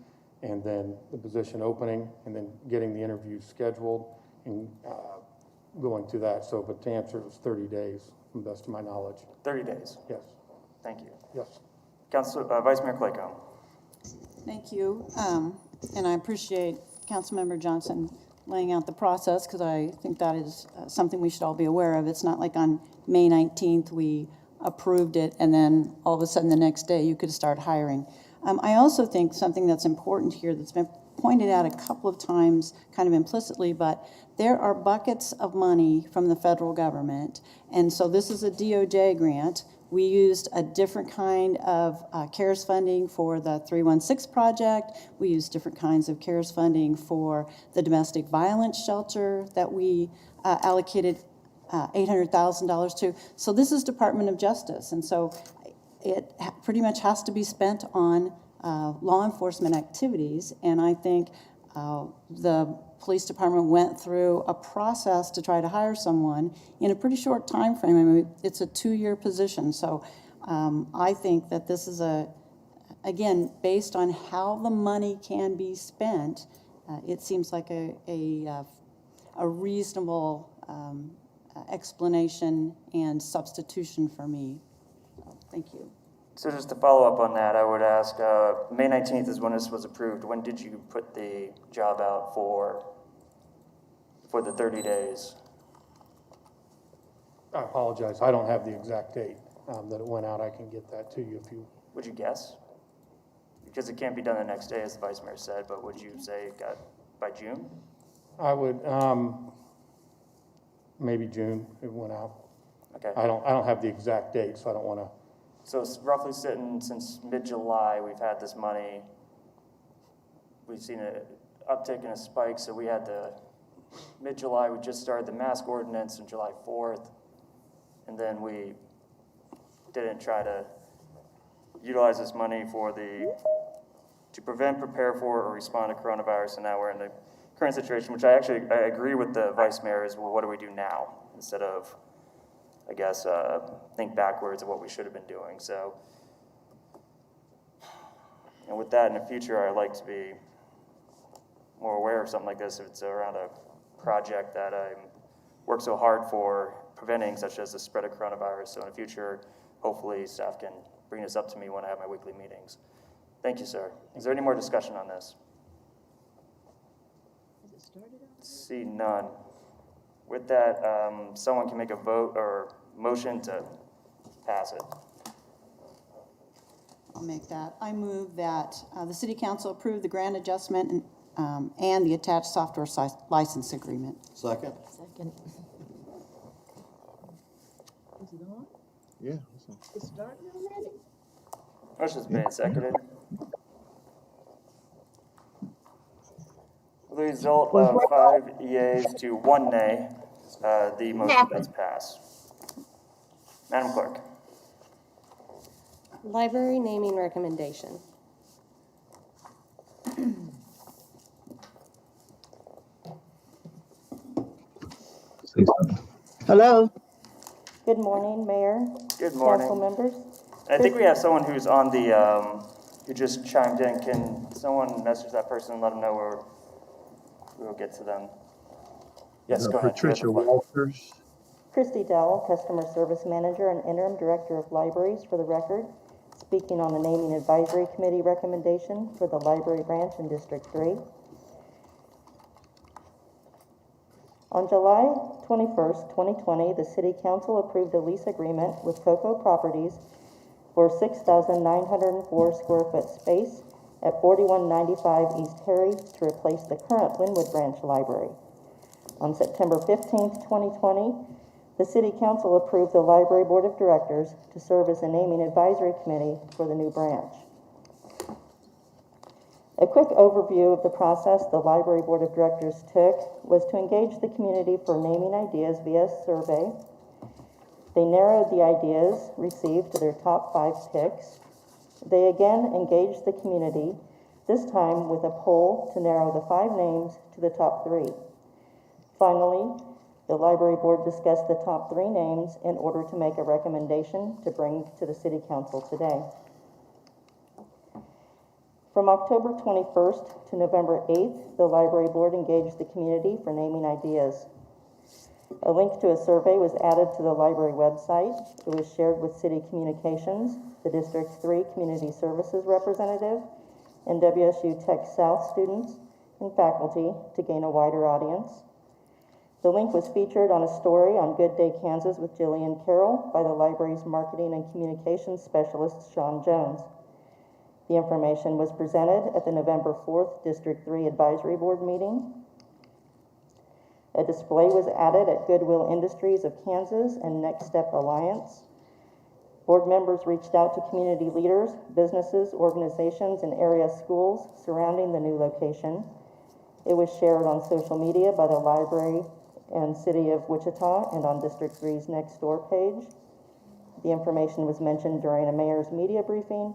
and then the position opening, and then getting the interview scheduled, and going through that. So, but to answer, it was 30 days, from the best of my knowledge. 30 days. Yes. Thank you. Yes. Vice Mayor Claycomb. Thank you. And I appreciate Councilmember Johnson laying out the process, because I think that is something we should all be aware of. It's not like on May 19th we approved it and then all of a sudden the next day you could start hiring. I also think something that's important here that's been pointed out a couple of times kind of implicitly, but there are buckets of money from the federal government, and so this is a DOJ grant. We used a different kind of CARES funding for the 316 project. We used different kinds of CARES funding for the domestic violence shelter that we allocated $800,000 to. So this is Department of Justice, and so it pretty much has to be spent on law enforcement activities, and I think the police department went through a process to try to hire someone in a pretty short time frame. I mean, it's a 2-year position, so I think that this is again, based on how the money can be spent, it seems like a reasonable explanation and substitution for me. Thank you. So just to follow up on that, I would ask, May 19th is when this was approved. When did you put the job out for the 30 days? I apologize. I don't have the exact date that it went out. I can get that to you if you. Would you guess? Because it can't be done the next day, as the Vice Mayor said, but would you say it got by June? I would, maybe June it went out. Okay. I don't have the exact date, so I don't want to. So it's roughly sitting since mid-July, we've had this money. We've seen an uptick and a spike, so we had the mid-July, we just started the mask ordinance on July 4th, and then we didn't try to utilize this money to prevent, prepare for, or respond to coronavirus, and now we're in the current situation, which I agree with the Vice Mayor is, well, what do we do now? Instead of, I guess, think backwards of what we should have been doing. So, and with that in the future, I'd like to be more aware of something like this, if it's around a project that I work so hard for preventing, such as the spread of coronavirus. So in the future, hopefully staff can bring this up to me when I have my weekly meetings. Thank you, sir. Is there any more discussion on this? See none. With that, someone can make a vote or motion to pass it. I'll make that. I move that the city council approve the grant adjustment and the attached software license agreement. Second? Second. Is it on? Yeah. It's starting already? Motion's been seconded. With the result of 5 yeas to 1 nay, the motion does pass. Madam Clerk. Library naming recommendation. Hello? Good morning, Mayor. Good morning. Council members. I think we have someone who's on the, who just chimed in. Can someone message that person and let them know where we'll get to them? Yes, go ahead. Patricia Walters. Christy Dowell, Customer Service Manager and Interim Director of Libraries, for the record, speaking on the Naming Advisory Committee recommendation for the Library Branch in District 3. On July 21st, 2020, the City Council approved a lease agreement with Coco Properties for 6,904 square foot space at 4195 East Harry to replace the current Linwood Branch Library. On September 15th, 2020, the City Council approved the Library Board of Directors to serve as the naming advisory committee for the new branch. A quick overview of the process the Library Board of Directors took was to engage the community for naming ideas via survey. They narrowed the ideas received to their top 5 picks. They again engaged the community, this time with a poll to narrow the 5 names to the top 3. Finally, the Library Board discussed the top 3 names in order to make a recommendation to bring to the City Council today. From October 21st to November 8th, the Library Board engaged the community for naming ideas. A link to a survey was added to the library website. It was shared with City Communications, the District 3 Community Services representative, and WSU Tech South students and faculty to gain a wider audience. The link was featured on a story on Good Day Kansas with Jillian Carroll by the library's marketing and communications specialist, Sean Jones. The information was presented at the November 4th District 3 Advisory Board meeting. A display was added at Goodwill Industries of Kansas and Next Step Alliance. Board members reached out to community leaders, businesses, organizations, and area schools surrounding the new location. It was shared on social media by the library and City of Wichita and on District 3's Nextdoor page. The information was mentioned during a mayor's media briefing,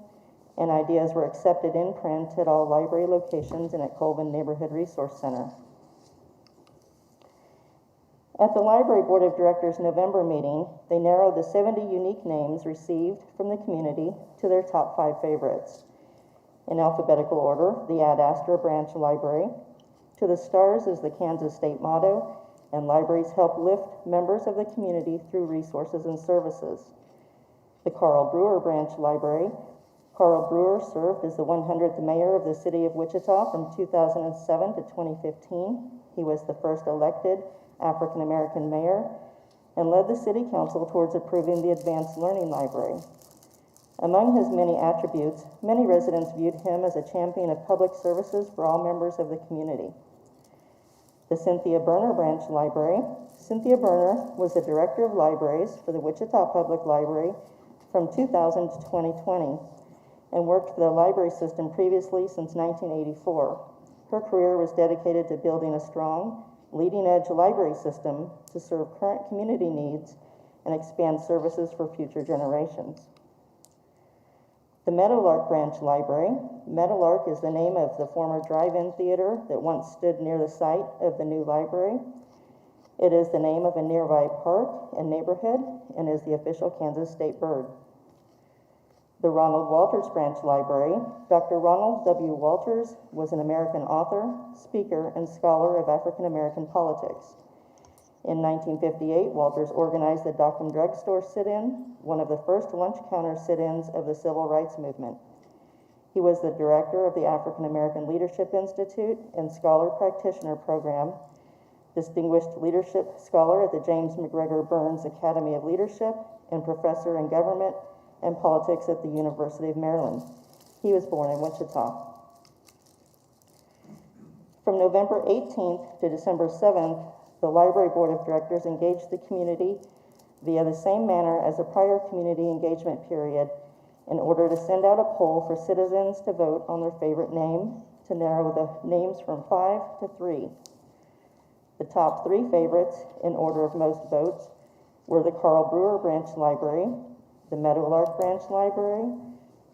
and ideas were accepted in print at all library locations and at Colvin Neighborhood Resource Center. At the Library Board of Directors November meeting, they narrowed the 70 unique names received from the community to their top 5 favorites. In alphabetical order, the Ad Astra Branch Library. To the Stars is the Kansas State motto, and libraries help lift members of the community through resources and services. The Carl Brewer Branch Library. Carl Brewer served as the 100th mayor of the City of Wichita from 2007 to 2015. He was the first elected African-American mayor and led the City Council towards approving the Advanced Learning Library. Among his many attributes, many residents viewed him as a champion of public services for all members of the community. The Cynthia Berner Branch Library. Cynthia Berner was the Director of Libraries for the Wichita Public Library from 2000 to 2020. And worked for the library system previously since 1984. Her career was dedicated to building a strong, leading-edge library system to serve current community needs and expand services for future generations. The Meadowlark Branch Library. Meadowlark is the name of the former drive-in theater that once stood near the site of the new library. It is the name of a nearby park and neighborhood and is the official Kansas state bird. The Ronald Walters Branch Library. Dr. Ronald W. Walters was an American author, speaker, and scholar of African American politics. In 1958, Walters organized the Dockham Drug Store sit-in, one of the first lunch counter sit-ins of the Civil Rights Movement. He was the director of the African American Leadership Institute and Scholar Practitioner Program, distinguished leadership scholar at the James McGregor Burns Academy of Leadership, and professor in government and politics at the University of Maryland. He was born in Wichita. From November 18th to December 7th, the Library Board of Directors engaged the community via the same manner as the prior community engagement period in order to send out a poll for citizens to vote on their favorite name, to narrow the names from 5 to 3. The top 3 favorites, in order of most votes, were the Carl Brewer Branch Library, the Meadowlark Branch Library,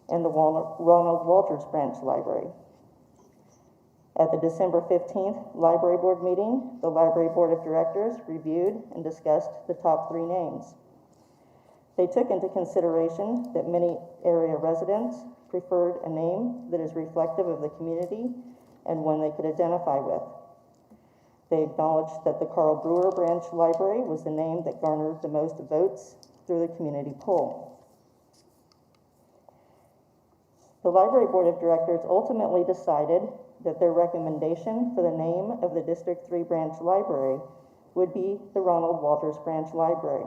and the Ronald Walters Branch Library. At the December 15th Library Board meeting, the Library Board of Directors reviewed and discussed the top 3 names. They took into consideration that many area residents preferred a name that is reflective of the community and one they could identify with. They acknowledged that the Carl Brewer Branch Library was the name that garnered the most votes through the community poll. The Library Board of Directors ultimately decided that their recommendation for the name of the District 3 Branch Library would be the Ronald Walters Branch Library.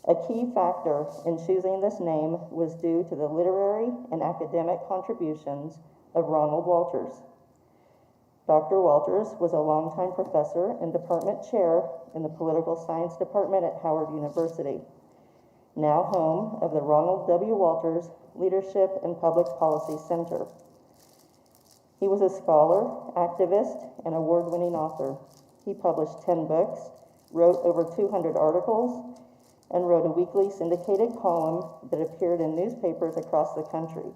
A key factor in choosing this name was due to the literary and academic contributions of Ronald Walters. Dr. Walters was a longtime professor and department chair in the Political Science Department at Howard University, now home of the Ronald W. Walters Leadership and Public Policy Center. He was a scholar, activist, and award-winning author. He published 10 books, wrote over 200 articles, and wrote a weekly syndicated column that appeared in newspapers across the country.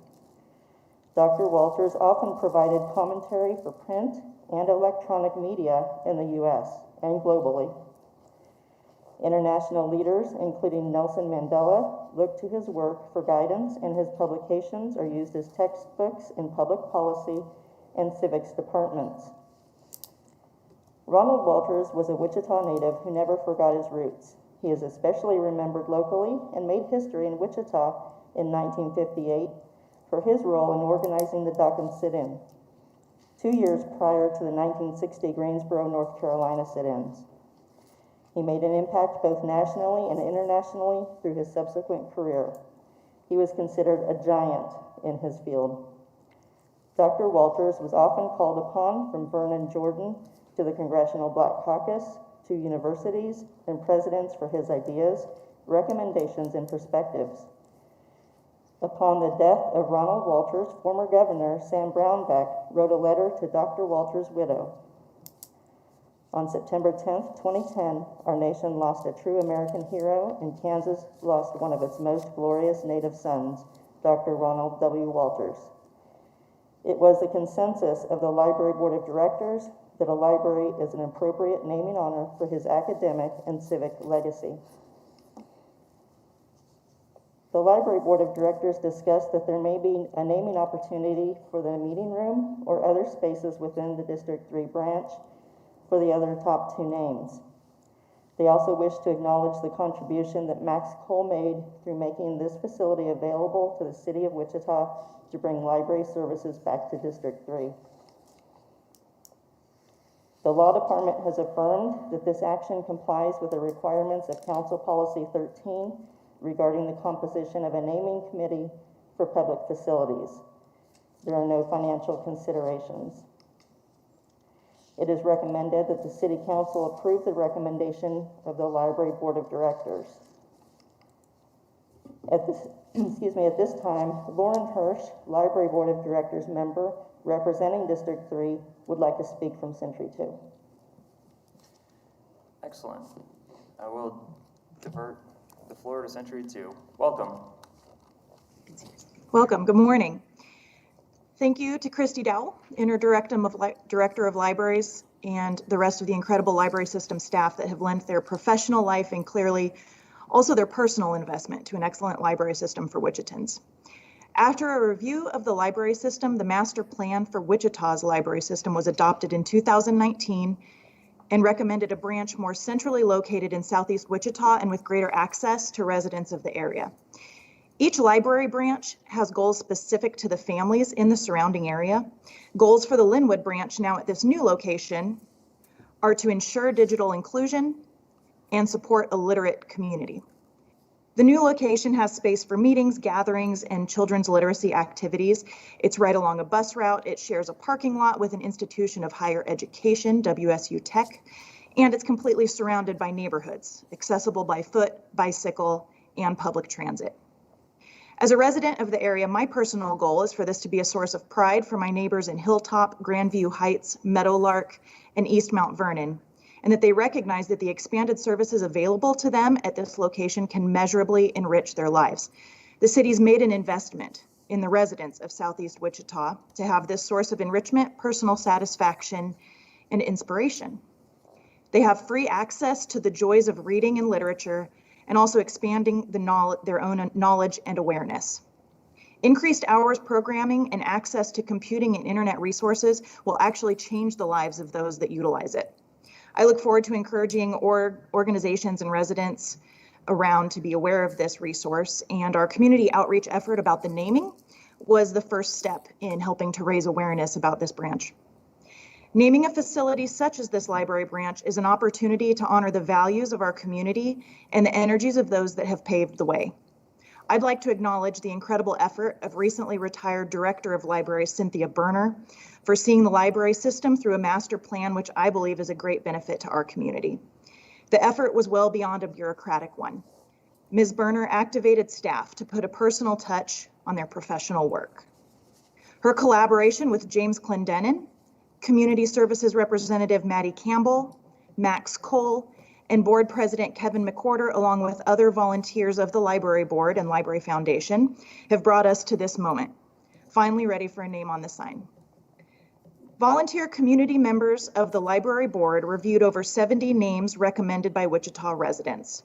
Dr. Walters often provided commentary for print and electronic media in the U.S. and globally. International leaders, including Nelson Mandela, looked to his work for guidance, and his publications are used as textbooks in public policy and civics departments. Ronald Walters was a Wichita native who never forgot his roots. He is especially remembered locally and made history in Wichita in 1958 for his role in organizing the Dockham sit-in, 2 years prior to the 1960 Greensboro, North Carolina sit-ins. He made an impact both nationally and internationally through his subsequent career. He was considered a giant in his field. Dr. Walters was often called upon from Vernon Jordan to the Congressional Black Caucus, to universities and presidents for his ideas, recommendations, and perspectives. Upon the death of Ronald Walters, former Governor Sam Brownback wrote a letter to Dr. Walters' widow. On September 10, 2010, our nation lost a true American hero, and Kansas lost one of its most glorious native sons, Dr. Ronald W. Walters. It was the consensus of the Library Board of Directors that a library is an appropriate naming honor for his academic and civic legacy. The Library Board of Directors discussed that there may be a naming opportunity for the meeting room or other spaces within the District 3 branch for the other top 2 names. They also wish to acknowledge the contribution that Max Cole made through making this facility available to the City of Wichita to bring library services back to District 3. The Law Department has affirmed that this action complies with the requirements of Council Policy 13 regarding the composition of a naming committee for public facilities. There are no financial considerations. It is recommended that the City Council approve the recommendation of the Library Board of Directors. At this time, Lauren Hirsch, Library Board of Directors member representing District 3, would like to speak from Century 2. Excellent. I will divert the floor to Century 2. Welcome. Welcome. Good morning. Thank you to Christy Dowell, Director of Libraries, and the rest of the incredible library system staff that have lent their professional life and clearly also their personal investment to an excellent library system for Wichitans. After a review of the library system, the master plan for Wichita's library system was adopted in 2019 and recommended a branch more centrally located in Southeast Wichita and with greater access to residents of the area. Each library branch has goals specific to the families in the surrounding area. Goals for the Linwood branch now at this new location are to ensure digital inclusion and support a literate community. The new location has space for meetings, gatherings, and children's literacy activities. It's right along a bus route. It shares a parking lot with an institution of higher education, WSU Tech, and it's completely surrounded by neighborhoods, accessible by foot, bicycle, and public transit. As a resident of the area, my personal goal is for this to be a source of pride for my neighbors in Hilltop, Grandview Heights, Meadowlark, and East Mount Vernon, and that they recognize that the expanded services available to them at this location can measurably enrich their lives. The city's made an investment in the residents of Southeast Wichita to have this source of enrichment, personal satisfaction, and inspiration. They have free access to the joys of reading and literature, and also expanding their own knowledge and awareness. Increased hours programming and access to computing and internet resources will actually change the lives of those that utilize it. I look forward to encouraging organizations and residents around to be aware of this resource, and our community outreach effort about the naming was the first step in helping to raise awareness about this branch. Naming a facility such as this library branch is an opportunity to honor the values of our community and the energies of those that have paved the way. I'd like to acknowledge the incredible effort of recently retired Director of Library Cynthia Berner for seeing the library system through a master plan, which I believe is a great benefit to our community. The effort was well beyond a bureaucratic one. Ms. Berner activated staff to put a personal touch on their professional work. Her collaboration with James Clendenin, Community Services Representative Maddie Campbell, Max Cole, and Board President Kevin McWhorter, along with other volunteers of the Library Board and Library Foundation, have brought us to this moment, finally ready for a name on the sign. Volunteer community members of the Library Board reviewed over 70 names recommended by Wichita residents.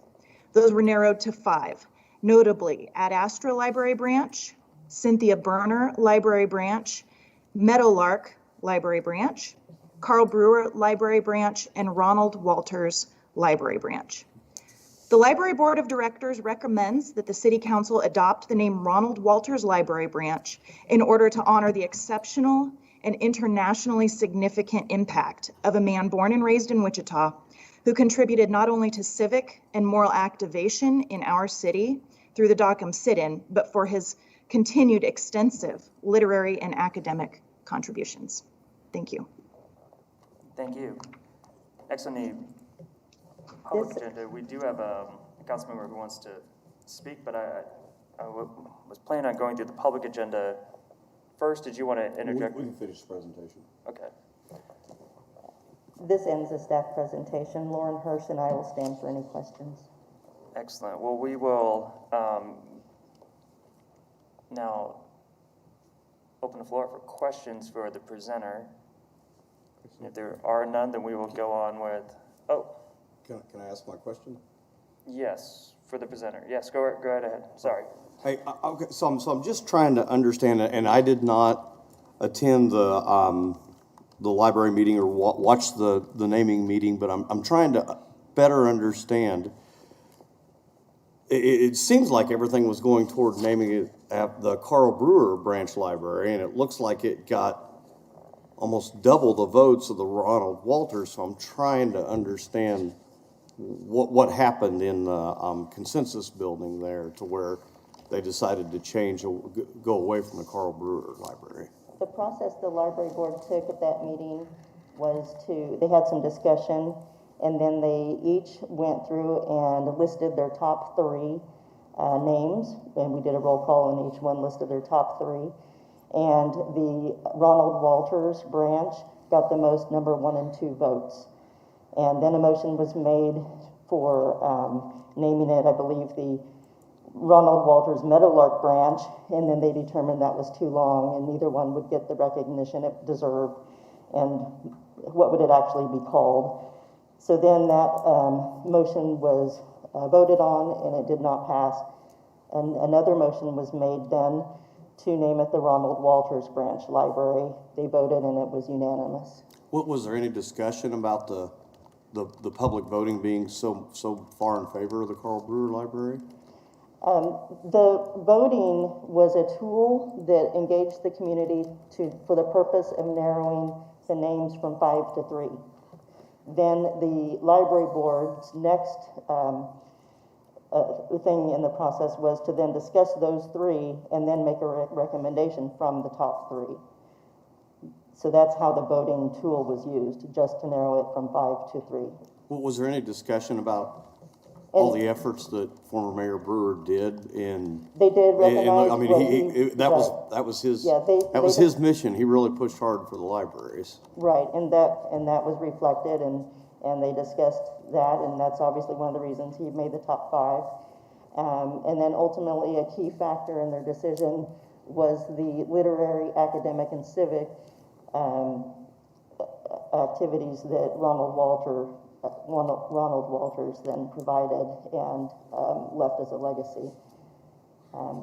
Those were narrowed to 5, notably Ad Astra Library Branch, Cynthia Berner Library Branch, Meadowlark Library Branch, Carl Brewer Library Branch, and Ronald Walters Library Branch. The Library Board of Directors recommends that the City Council adopt the name Ronald Walters Library Branch in order to honor the exceptional and internationally significant impact of a man born and raised in Wichita who contributed not only to civic and moral activation in our city through the Dockham Sit-In, but for his continued extensive literary and academic contributions. Thank you. Thank you. Next on the public agenda, we do have a council member who wants to speak, but I was planning on going through the public agenda first. Did you want to interject? We can finish the presentation. Okay. This ends the staff presentation. Lauren Hirsch and I will stand for any questions. Excellent. Well, we will now open the floor for questions for the presenter. If there are none, then we will go on with, Can I ask my question? yes, for the presenter. Yes, go right ahead. Sorry. Hey, okay, so I'm just trying to understand, and I did not attend the library meeting or watch the naming meeting, but I'm trying to better understand. It seems like everything was going toward naming it at the Carl Brewer Branch Library, and it looks like it got almost double the votes of the Ronald Walters, so I'm trying to understand what happened in the consensus building there to where they decided to go away from the Carl Brewer Library. The process the library board took at that meeting was they had some discussion, and then they each went through and listed their top 3 names, and we did a roll call, and each one listed their top 3. And the Ronald Walters branch got the most number 1 and 2 votes. And then a motion was made for naming it, I believe, the Ronald Walters Meadowlark branch, and then they determined that was too long and neither one would get the recognition it deserved, and what would it actually be called. So then that motion was voted on, and it did not pass. And another motion was made then to name it the Ronald Walters Branch Library. They voted, and it was unanimous. Was there any discussion about the public voting being so far in favor of the Carl Brewer Library? The voting was a tool that engaged the community for the purpose of narrowing the names from 5 to 3. Then the library board's next thing in the process was to then discuss those 3 and then make a recommendation from the top 3. So that's how the voting tool was used, just to narrow it from 5 to 3. Well, was there any discussion about all the efforts that former Mayor Brewer did in? They did recognize. I mean, that was his. Yeah, that was his mission. He really pushed hard for the libraries. Right, and that was reflected, and they discussed that, and that's obviously one of the reasons he made the top 5. And then ultimately, a key factor in their decision was the literary, academic, and civic activities that Ronald Walters then provided and left as a legacy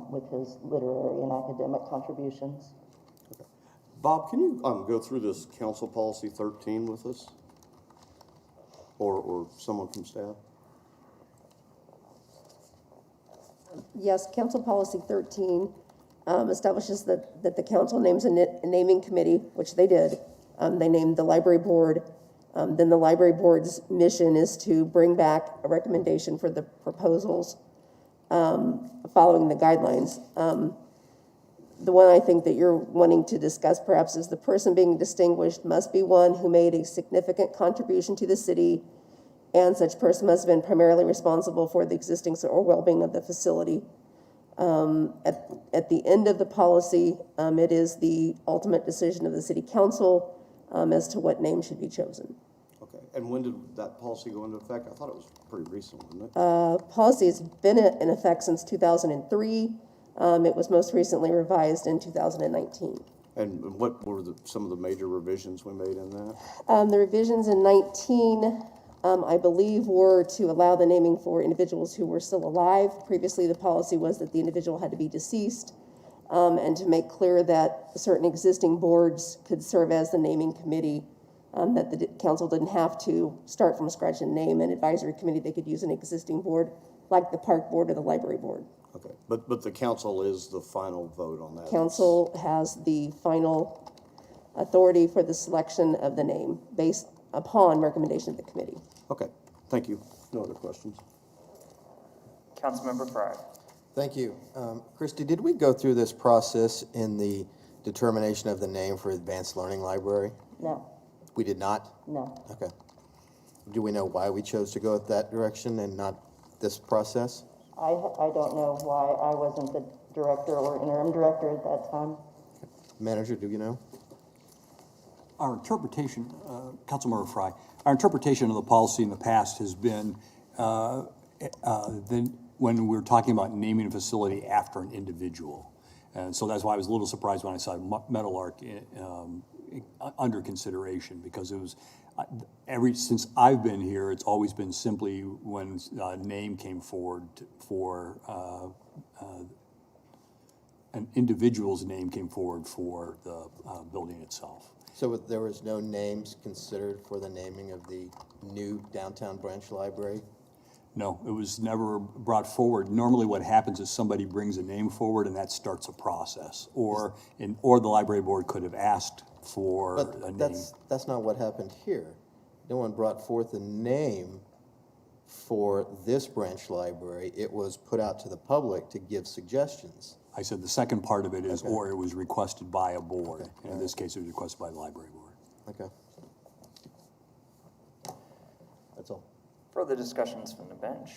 with his literary and academic contributions. Okay. Bob, can you go through this Council Policy 13 with us? Or someone from staff? Yes, Council Policy 13 establishes that the council names a naming committee, which they did. They named the library board. Then the library board's mission is to bring back a recommendation for the proposals following the guidelines. The one I think that you're wanting to discuss perhaps is the person being distinguished must be one who made a significant contribution to the city, and such person must have been primarily responsible for the existence or well-being of the facility. At the end of the policy, it is the ultimate decision of the city council as to what name should be chosen. Okay, and when did that policy go into effect? I thought it was pretty recent, wasn't it? Policy has been in effect since 2003. It was most recently revised in 2019. And what were some of the major revisions we made in that? The revisions in 19, I believe, were to allow the naming for individuals who were still alive. Previously, the policy was that the individual had to be deceased, and to make clear that certain existing boards could serve as the naming committee, that the council didn't have to start from scratch and name an advisory committee. They could use an existing board, like the park board or the library board. Okay, but the council is the final vote on that? Council has the final authority for the selection of the name based upon recommendation of the committee. Okay, thank you. No other questions. Councilmember Frye. Thank you. Christy, did we go through this process in the determination of the name for Advanced Learning Library? No. We did not? No. Okay. Do we know why we chose to go that direction and not this process? I don't know why I wasn't the director or interim director at that time. Manager, do you know? Our interpretation, Councilmember Frye, our interpretation of the policy in the past has been then when we're talking about naming a facility after an individual. And so that's why I was a little surprised when I saw Meadowlark under consideration, because it was, since I've been here, it's always been simply when a name came forward for, an individual's name came forward for the building itself. So there was no names considered for the naming of the new downtown branch library? No, it was never brought forward. Normally what happens is somebody brings a name forward and that starts a process. Or the library board could have asked for a name. That's not what happened here. No one brought forth a name for this branch library. It was put out to the public to give suggestions. I said the second part of it is, or it was requested by a board. In this case, it was requested by the library board. Okay. That's all. Further discussions from the bench?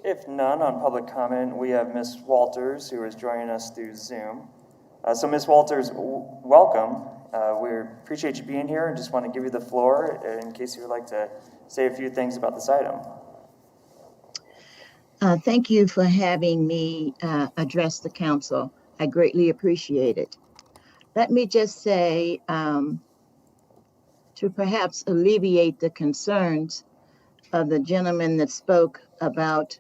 If none on public comment, we have Ms. Walters, who is joining us through Zoom. So Ms. Walters, welcome. We appreciate you being here and just want to give you the floor in case you would like to say a few things about this item. Thank you for having me address the council. I greatly appreciate it. Let me just say, to perhaps alleviate the concerns of the gentleman that spoke about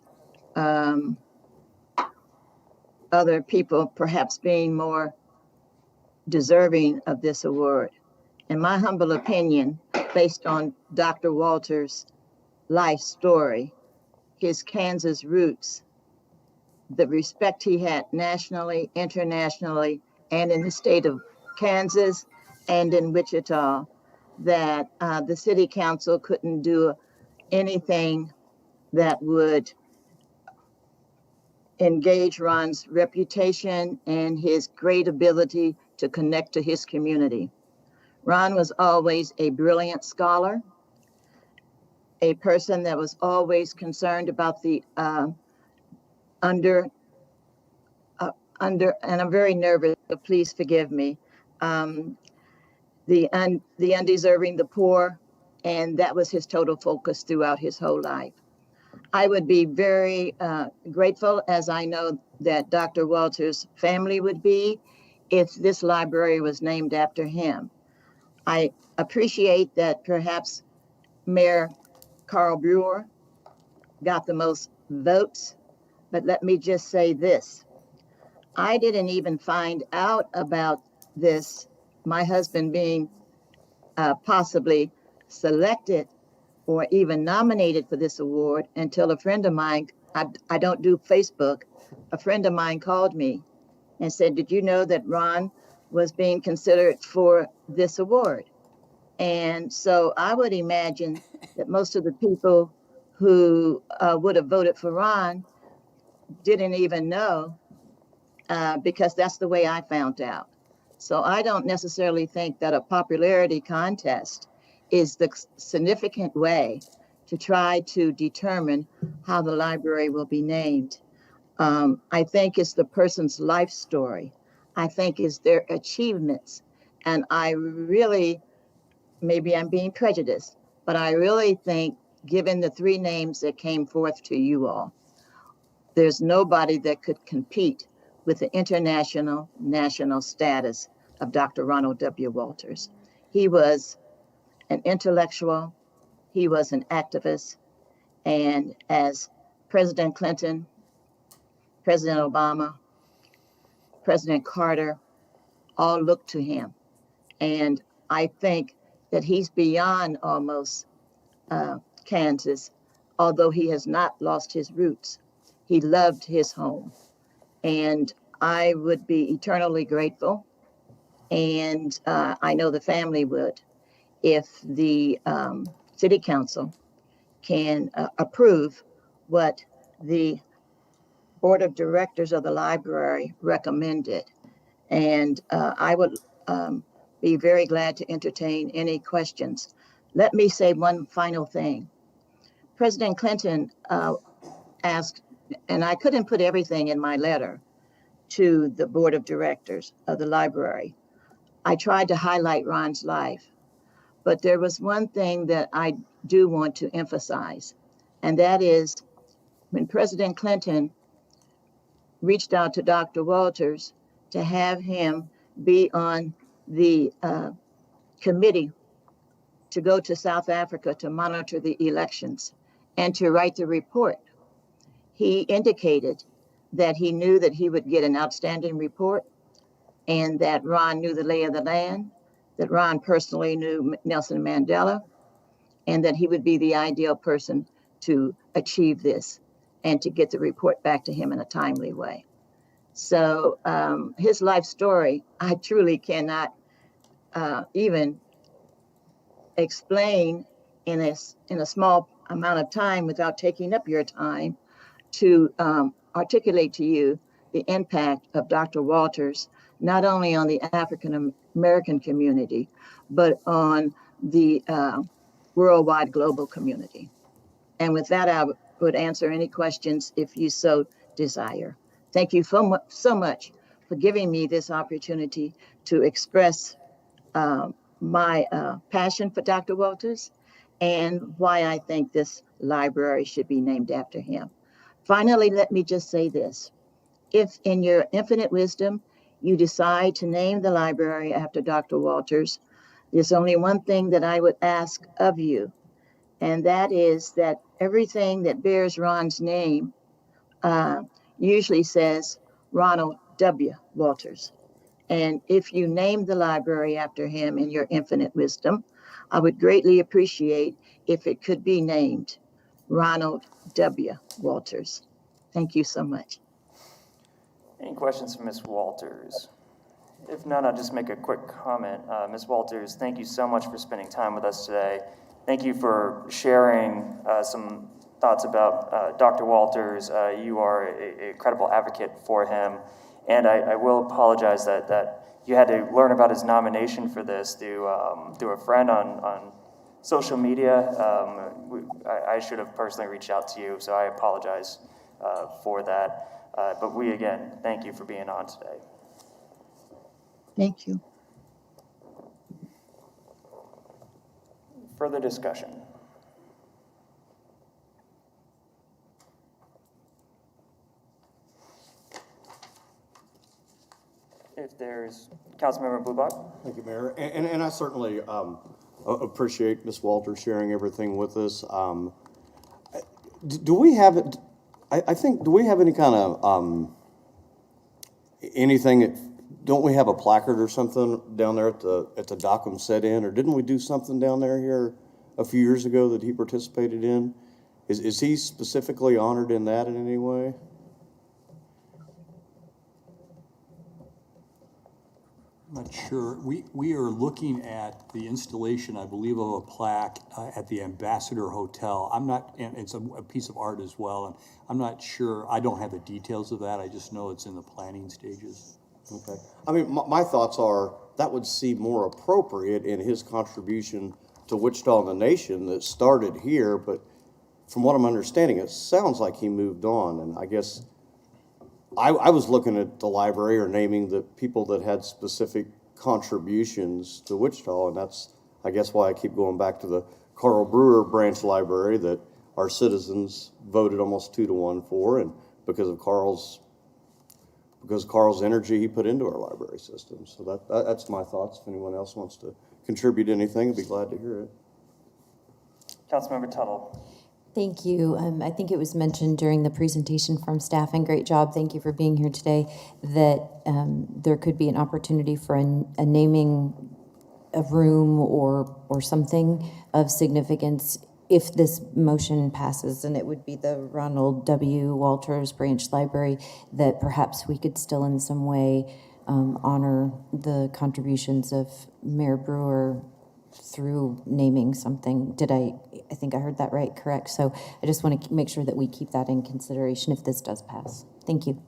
other people perhaps being more deserving of this award. In my humble opinion, based on Dr. Walters' life story, his Kansas roots, the respect he had nationally, internationally, and in the state of Kansas and in Wichita, that the city council couldn't do anything that would engage Ron's reputation and his great ability to connect to his community. Ron was always a brilliant scholar, a person that was always concerned about the under, and I'm very nervous, so please forgive me, the undeserving, the poor, and that was his total focus throughout his whole life. I would be very grateful, as I know that Dr. Walters' family would be, if this library was named after him. I appreciate that perhaps Mayor Carl Brewer got the most votes, but let me just say this. I didn't even find out about this, my husband being possibly selected or even nominated for this award, until a friend of mine, I don't do Facebook, a friend of mine called me and said, did you know that Ron was being considered for this award? And so I would imagine that most of the people who would have voted for Ron didn't even know, because that's the way I found out. So I don't necessarily think that a popularity contest is the significant way to try to determine how the library will be named. I think it's the person's life story. I think it's their achievements. And I really, maybe I'm being prejudiced, but I really think, given the three names that came forth to you all, there's nobody that could compete with the international, national status of Dr. Ronald W. Walters. He was an intellectual, he was an activist, and as President Clinton, President Obama, President Carter all looked to him. And I think that he's beyond almost Kansas, although he has not lost his roots. He loved his home. And I would be eternally grateful, and I know the family would, if the city council can approve what the board of directors of the library recommended. And I would be very glad to entertain any questions. Let me say one final thing. President Clinton asked, and I couldn't put everything in my letter to the board of directors of the library. I tried to highlight Ron's life, but there was one thing that I do want to emphasize, and that is when President Clinton reached out to Dr. Walters to have him be on the committee to go to South Africa to monitor the elections and to write the report. He indicated that he knew that he would get an outstanding report, and that Ron knew the lay of the land, that Ron personally knew Nelson Mandela, and that he would be the ideal person to achieve this and to get the report back to him in a timely way. So his life story, I truly cannot even explain in a small amount of time without taking up your time to articulate to you the impact of Dr. Walters, not only on the African American community, but on the worldwide global community. And with that, I would answer any questions if you so desire. Thank you so much for giving me this opportunity to express my passion for Dr. Walters and why I think this library should be named after him. Finally, let me just say this. If in your infinite wisdom, you decide to name the library after Dr. Walters, there's only one thing that I would ask of you, and that is that everything that bears Ron's name usually says Ronald W. Walters. And if you name the library after him in your infinite wisdom, I would greatly appreciate if it could be named Ronald W. Walters. Thank you so much. Any questions for Ms. Walters? If none, I'll just make a quick comment. Ms. Walters, thank you so much for spending time with us today. Thank you for sharing some thoughts about Dr. Walters. You are a credible advocate for him. And I will apologize that you had to learn about his nomination for this through a friend on social media. I should have personally reached out to you, so I apologize for that. But we, again, thank you for being on today. Thank you. Further discussion? If there's, Councilmember Blubach? Thank you, Mayor. And I certainly appreciate Ms. Walters sharing everything with us. Do we have it? I think, do we have any kind of anything? Don't we have a placard or something down there at the Dockham Set-In, or didn't we do something down there here a few years ago that he participated in? Is he specifically honored in that in any way? I'm not sure. We are looking at the installation, I believe, of a plaque at the Ambassador Hotel. I'm not, and it's a piece of art as well, and I'm not sure, I don't have the details of that. I just know it's in the planning stages. Okay. I mean, my thoughts are that would seem more appropriate in his contribution to Wichita and the nation that started here, but from what I'm understanding, it sounds like he moved on, and I guess I was looking at the library or naming the people that had specific contributions to Wichita, and that's, I guess, why I keep going back to the Carl Brewer Branch Library that our citizens voted almost 2-1 for, and because of Carl's energy he put into our library system. So that's my thoughts. If anyone else wants to contribute anything, I'd be glad to hear it. Councilmember Tuttle. Thank you. I think it was mentioned during the presentation from staff, and great job, thank you for being here today, that there could be an opportunity for a naming of room or something of significance if this motion passes, and it would be the Ronald W. Walters Branch Library, that perhaps we could still in some way honor the contributions of Mayor Brewer through naming something. I think I heard that right, correct? So I just want to make sure that we keep that in consideration if this does pass. Thank you.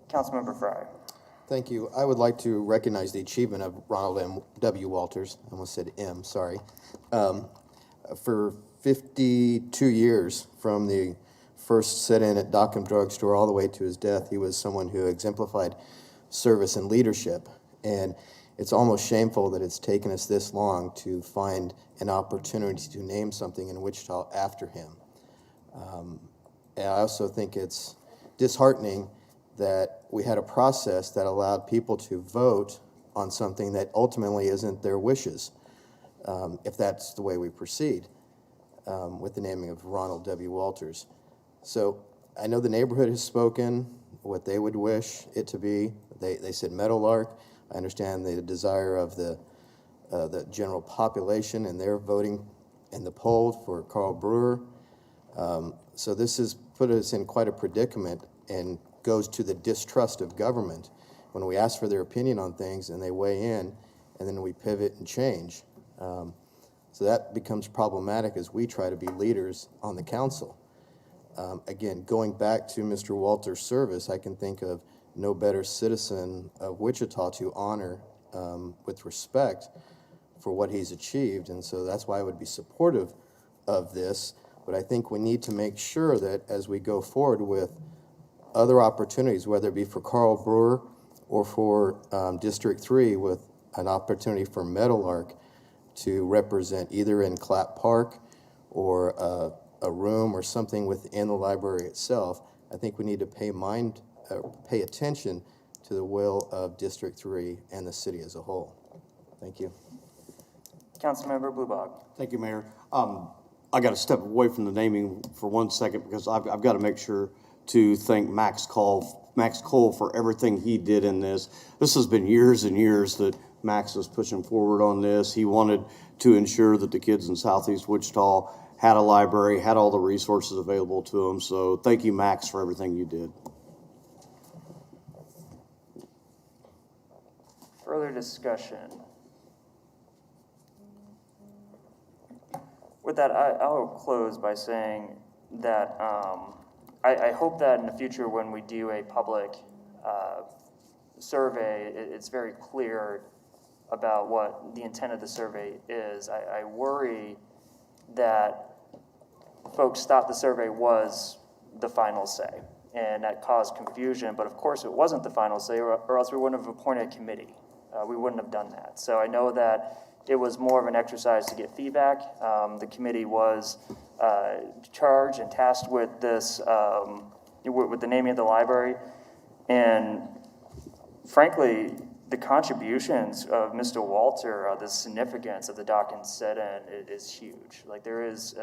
Councilmember Frye. Thank you. I would like to recognize the achievement of Ronald W. Walters. I almost said M, sorry. For 52 years, from the first sit-in at Dockham Drugstore all the way to his death, he was someone who exemplified service and leadership. And it's almost shameful that it's taken us this long to find an opportunity to name something in Wichita after him. And I also think it's disheartening that we had a process that allowed people to vote on something that ultimately isn't their wishes, if that's the way we proceed with the naming of Ronald W. Walters. So I know the neighborhood has spoken what they would wish it to be. They said Meadowlark. I understand the desire of the general population, and they're voting in the poll for Carl Brewer. So this has put us in quite a predicament and goes to the distrust of government when we ask for their opinion on things and they weigh in, and then we pivot and change. So that becomes problematic as we try to be leaders on the council. Again, going back to Mr. Walter's service, I can think of no better citizen of Wichita to honor with respect for what he's achieved, and so that's why I would be supportive of this. But I think we need to make sure that as we go forward with other opportunities, whether it be for Carl Brewer or for District 3 with an opportunity for Meadowlark to represent either in Clapp Park or a room or something within the library itself, I think we need to pay attention to the will of District 3 and the city as a whole. Thank you. Councilmember Blubach. Thank you, Mayor. I got to step away from the naming for 1 second because I've got to make sure to thank Max Cole for everything he did in this. This has been years and years that Max is pushing forward on this. He wanted to ensure that the kids in Southeast Wichita had a library, had all the resources available to them. So thank you, Max, for everything you did. Further discussion? With that, I'll close by saying that I hope that in the future when we do a public survey, it's very clear about what the intent of the survey is. I worry that folks thought the survey was the final say, and that caused confusion, but of course it wasn't the final say, or else we wouldn't have appointed a committee. We wouldn't have done that. So I know that it was more of an exercise to get feedback. The committee was charged and tasked with this, with the naming of the library. And frankly, the contributions of Mr. Walter, the significance of the Dawkins sit-in is huge. Like there is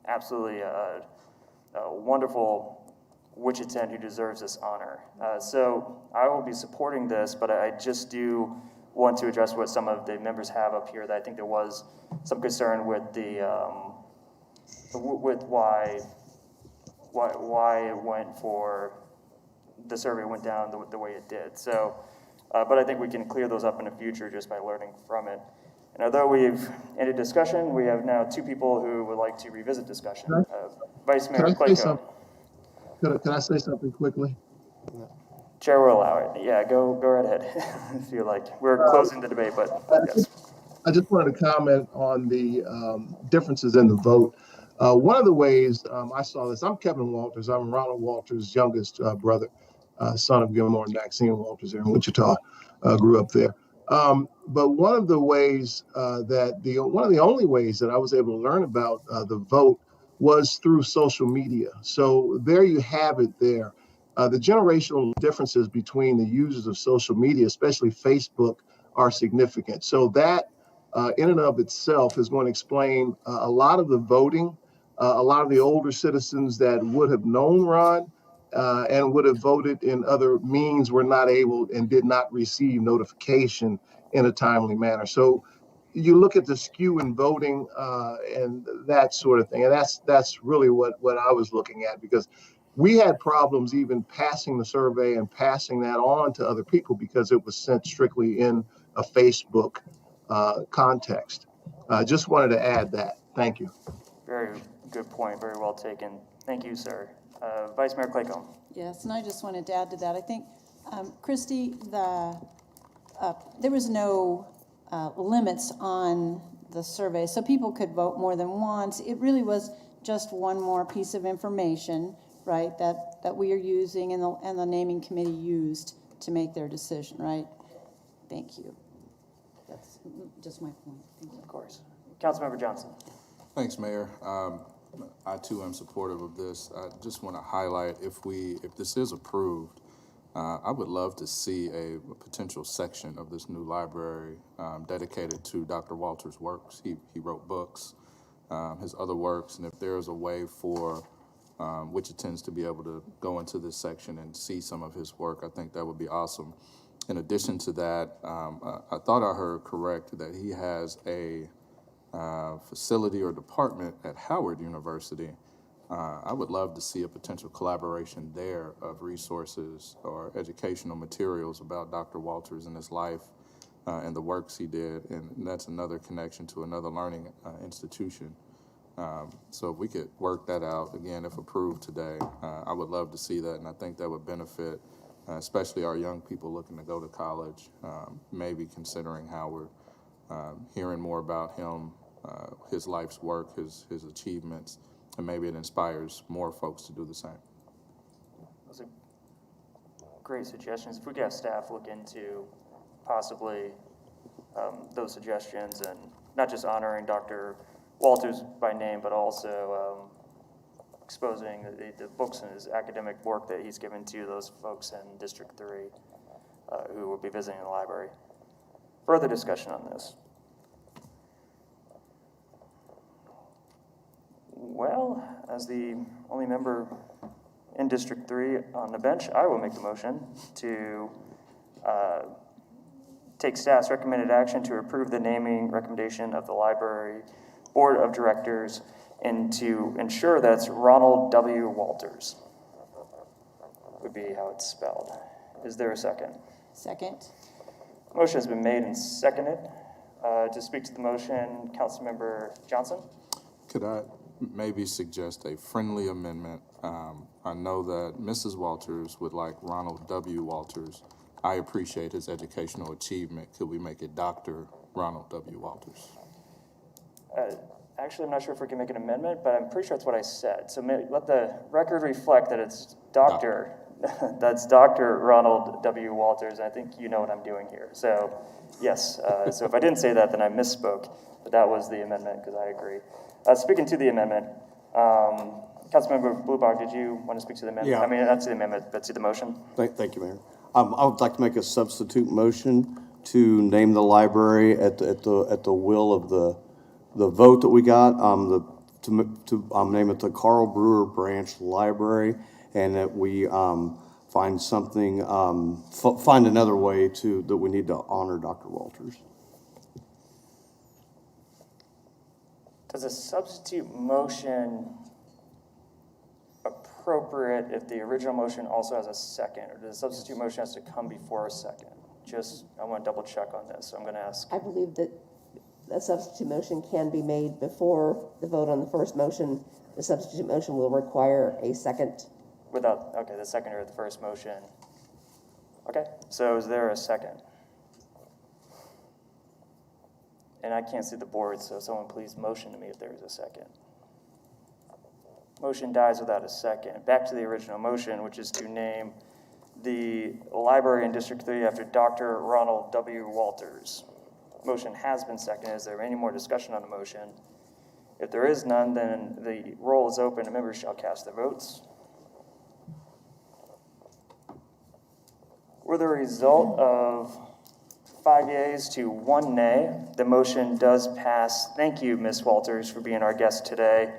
absolutely a wonderful Wichitan who deserves this honor. So I will be supporting this, but I just do want to address what some of the members have up here, that I think there was some concern with the with why it went for, the survey went down the way it did. So, but I think we can clear those up in the future just by learning from it. And although we've ended discussion, we have now two people who would like to revisit discussion. Vice Mayor Clayco. Can I say something quickly? Chair will allow it. Yeah, go right ahead. If you like. We're closing the debate, but yes. I just wanted to comment on the differences in the vote. One of the ways I saw this, I'm Kevin Walters. I'm Ronald Walters' youngest brother, son of Gilmore and Maxine Walters there in Wichita. Grew up there. But one of the ways one of the only ways that I was able to learn about the vote was through social media. So there you have it there. The generational differences between the users of social media, especially Facebook, are significant. So that in and of itself is going to explain a lot of the voting. A lot of the older citizens that would have known Ron and would have voted in other means were not able and did not receive notification in a timely manner. So you look at the skew in voting and that sort of thing. And that's really what I was looking at, because we had problems even passing the survey and passing that on to other people because it was sent strictly in a Facebook context. Just wanted to add that. Thank you. Very good point. Very well taken. Thank you, sir. Vice Mayor Clayco. Yes, and I just wanted to add to that. I think, Christy, there was no limits on the survey, so people could vote more than once. It really was just one more piece of information, right, that we are using and the naming committee used to make their decision, right? Thank you. That's just my point. Thank you. Of course. Councilmember Johnson. Thanks, Mayor. I too am supportive of this. I just want to highlight, if this is approved, I would love to see a potential section of this new library dedicated to Dr. Walters' works. He wrote books, his other works, and if there's a way for Wichitans to be able to go into this section and see some of his work, I think that would be awesome. In addition to that, I thought I heard correct that he has a facility or department at Howard University. I would love to see a potential collaboration there of resources or educational materials about Dr. Walters and his life and the works he did, and that's another connection to another learning institution. So if we could work that out, again, if approved today, I would love to see that, and I think that would benefit especially our young people looking to go to college, maybe considering Howard, hearing more about him, his life's work, his achievements, and maybe it inspires more folks to do the same. Those are great suggestions. If we could have staff look into possibly those suggestions, and not just honoring Dr. Walters by name, but also exposing the books and his academic work that he's given to those folks in District 3 who will be visiting the library. Further discussion on this? Well, as the only member in District 3 on the bench, I will make the motion to take staff's recommended action to approve the naming recommendation of the library board of directors and to ensure that's Ronald W. Walters, would be how it's spelled. Is there a second? Second. Motion has been made and seconded. To speak to the motion, Councilmember Johnson? Could I maybe suggest a friendly amendment? I know that Mrs. Walters would like Ronald W. Walters. I appreciate his educational achievement. Could we make it Dr. Ronald W. Walters? Actually, I'm not sure if we can make an amendment, but I'm pretty sure that's what I said. So let the record reflect that it's Dr. That's Dr. Ronald W. Walters. I think you know what I'm doing here. So, yes. So if I didn't say that, then I misspoke. But that was the amendment, because I agree. Speaking to the amendment, Councilmember Bluebog, did you want to speak to the amendment? Yeah. I mean, not to the amendment, but to the motion. Thank you, Mayor. I would like to make a substitute motion to name the library at the will of the vote that we got. To name it the Carl Brewer Branch Library, and that we find something, find another way that we need to honor Dr. Walters. Does a substitute motion appropriate if the original motion also has a second, or does the substitute motion has to come before a second? I want to double check on this, so I'm going to ask. I believe that a substitute motion can be made before the vote on the first motion. The substitute motion will require a second. The second or the first motion. Okay, so is there a second? And I can't see the board, so someone please motion to me if there is a second. Motion dies without a second. Back to the original motion, which is to name the library in District 3 after Dr. Ronald W. Walters. Motion has been seconded. Is there any more discussion on the motion? If there is none, then the roll is open and members shall cast their votes. With a result of 5 yeas to 1 nay, the motion does pass. Thank you, Ms. Walters, for being our guest today.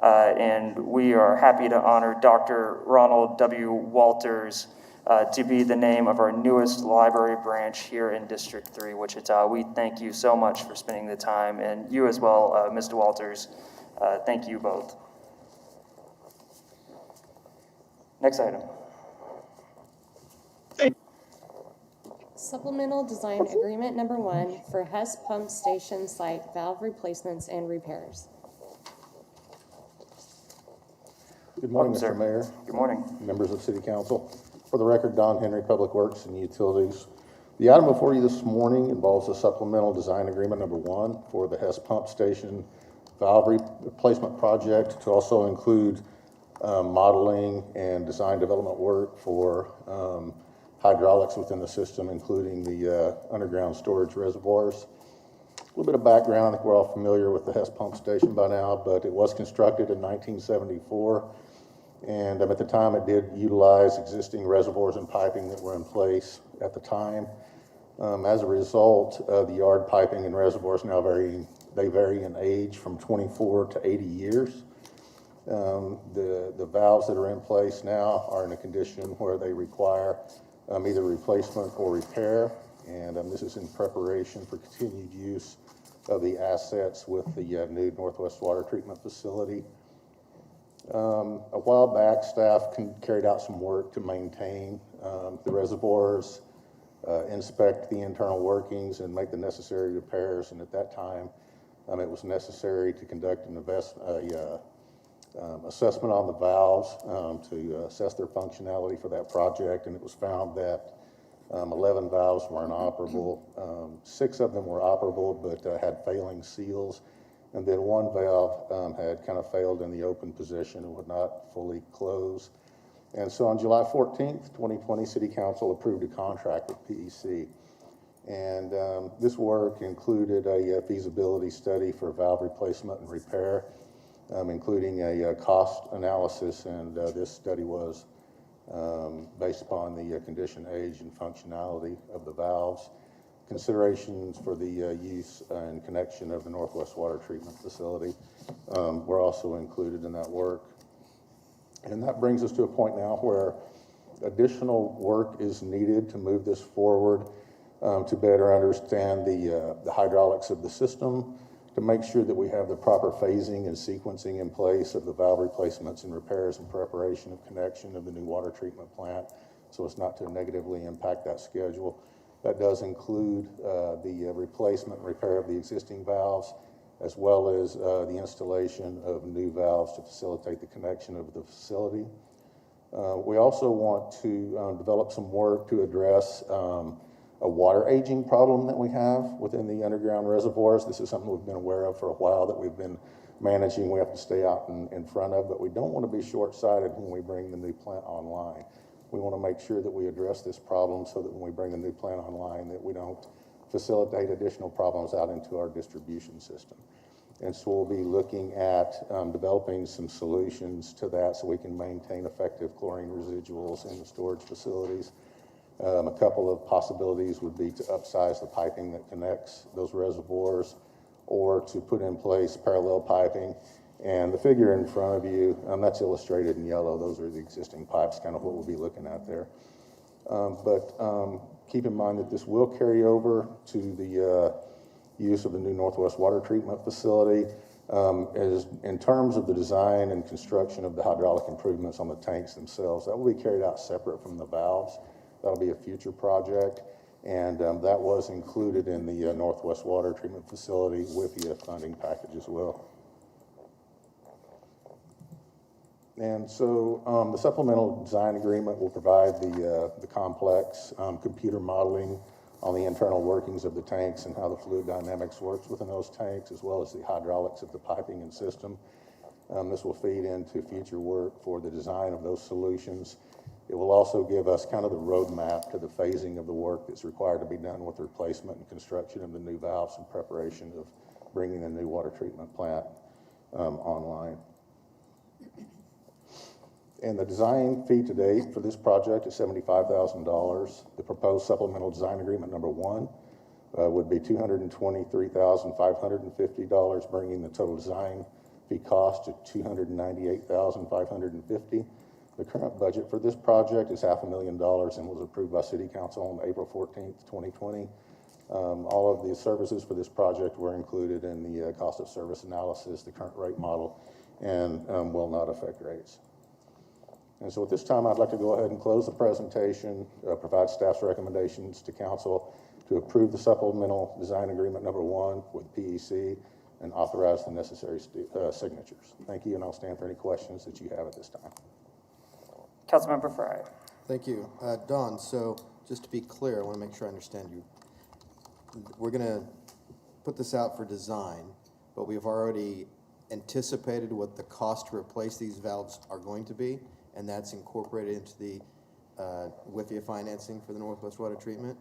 And we are happy to honor Dr. Ronald W. Walters to be the name of our newest library branch here in District 3, Wichita. We thank you so much for spending the time, and you as well, Mr. Walters. Thank you both. Next item. Supplemental Design Agreement Number 1 for Hess Pump Station Site Valve Replacements and Repairs. Good morning, Welcome, Mr. Mayor. Good morning. Members of City Council. For the record, Don Henry, Public Works and Utilities. The item before you this morning involves a Supplemental Design Agreement Number 1 for the Hess Pump Station Valve Replacement Project, to also include modeling and design development work for hydraulics within the system, including the underground storage reservoirs. A little bit of background, I think we're all familiar with the Hess Pump Station by now, but it was constructed in 1974. And at the time, it did utilize existing reservoirs and piping that were in place at the time. As a result, the yard piping and reservoirs now vary in age from 24 to 80 years. The valves that are in place now are in a condition where they require either replacement or repair. And this is in preparation for continued use of the assets with the new Northwest Water Treatment Facility. A while back, staff carried out some work to maintain the reservoirs, inspect the internal workings, and make the necessary repairs. And at that time, it was necessary to conduct an assessment on the valves to assess their functionality for that project. And it was found that 11 valves were inoperable. 6 of them were operable, but had failing seals. And then 1 valve had kind of failed in the open position and would not fully close. And so on July 14th, 2020, City Council approved a contract with PEC. And this work included a feasibility study for valve replacement and repair, including a cost analysis. And this study was based upon the condition, age, and functionality of the valves. considerations for the use and connection of the Northwest Water Treatment Facility were also included in that work. And that brings us to a point now where additional work is needed to move this forward, to better understand the hydraulics of the system, to make sure that we have the proper phasing and sequencing in place of the valve replacements and repairs in preparation of connection of the new water treatment plant, so as not to negatively impact that schedule. That does include the replacement and repair of the existing valves, as well as the installation of new valves to facilitate the connection of the facility. We also want to develop some work to address a water aging problem that we have within the underground reservoirs. This is something we've been aware of for a while, that we've been managing, we have to stay out in front of, but we don't want to be short-sighted when we bring the new plant online. We want to make sure that we address this problem so that when we bring the new plant online, that we don't facilitate additional problems out into our distribution system. And so we'll be looking at developing some solutions to that so we can maintain effective chlorine residuals in the storage facilities. A couple of possibilities would be to upsize the piping that connects those reservoirs, or to put in place parallel piping. And the figure in front of you, that's illustrated in yellow. Those are the existing pipes, kind of what we'll be looking at there. But keep in mind that this will carry over to the use of the new Northwest Water Treatment Facility. As in terms of the design and construction of the hydraulic improvements on the tanks themselves, that will be carried out separate from the valves. That'll be a future project, and that was included in the Northwest Water Treatment Facility with the funding package as well. And so the supplemental design agreement will provide the complex computer modeling on the internal workings of the tanks and how the fluid dynamics works within those tanks, as well as the hydraulics of the piping and system. This will feed into future work for the design of those solutions. It will also give us kind of the roadmap to the phasing of the work that's required to be done with the replacement and construction of the new valves in preparation of bringing the new water treatment plant online. And the design fee to date for this project is $75,000. The proposed supplemental design agreement number 1 would be $223,550, bringing the total design fee cost to $298,550. The current budget for this project is $500,000 and was approved by City Council on April 14th, 2020. All of the services for this project were included in the cost of service analysis, the current rate model, and will not affect rates. And so at this time, I'd like to go ahead and close the presentation, provide staff's recommendations to council to approve the supplemental design agreement number 1 with PEC and authorize the necessary signatures. Thank you, and I'll stand for any questions that you have at this time. Councilmember Frye. Thank you. Don, so just to be clear, I want to make sure I understand you. We're going to put this out for design, but we've already anticipated what the cost to replace these valves are going to be, and that's incorporated into the WIFIA financing for the Northwest Water Treatment?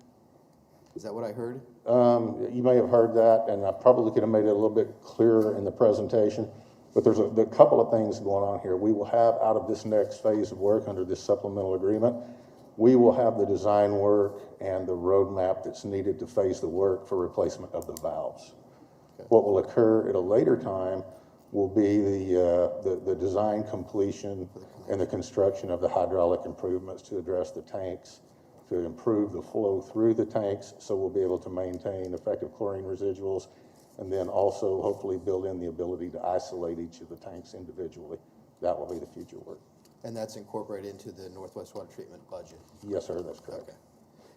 Is that what I heard? You may have heard that, and I probably could have made it a little bit clearer in the presentation, but there's a couple of things going on here. We will have, out of this next phase of work under this supplemental agreement, we will have the design work and the roadmap that's needed to phase the work for replacement of the valves. Okay. What will occur at a later time will be the design completion and the construction of the hydraulic improvements to address the tanks, to improve the flow through the tanks, so we'll be able to maintain effective chlorine residuals, and then also hopefully build in the ability to isolate each of the tanks individually. That will be the future work. And that's incorporated into the Northwest Water Treatment budget? Yes, sir, that's correct. Okay.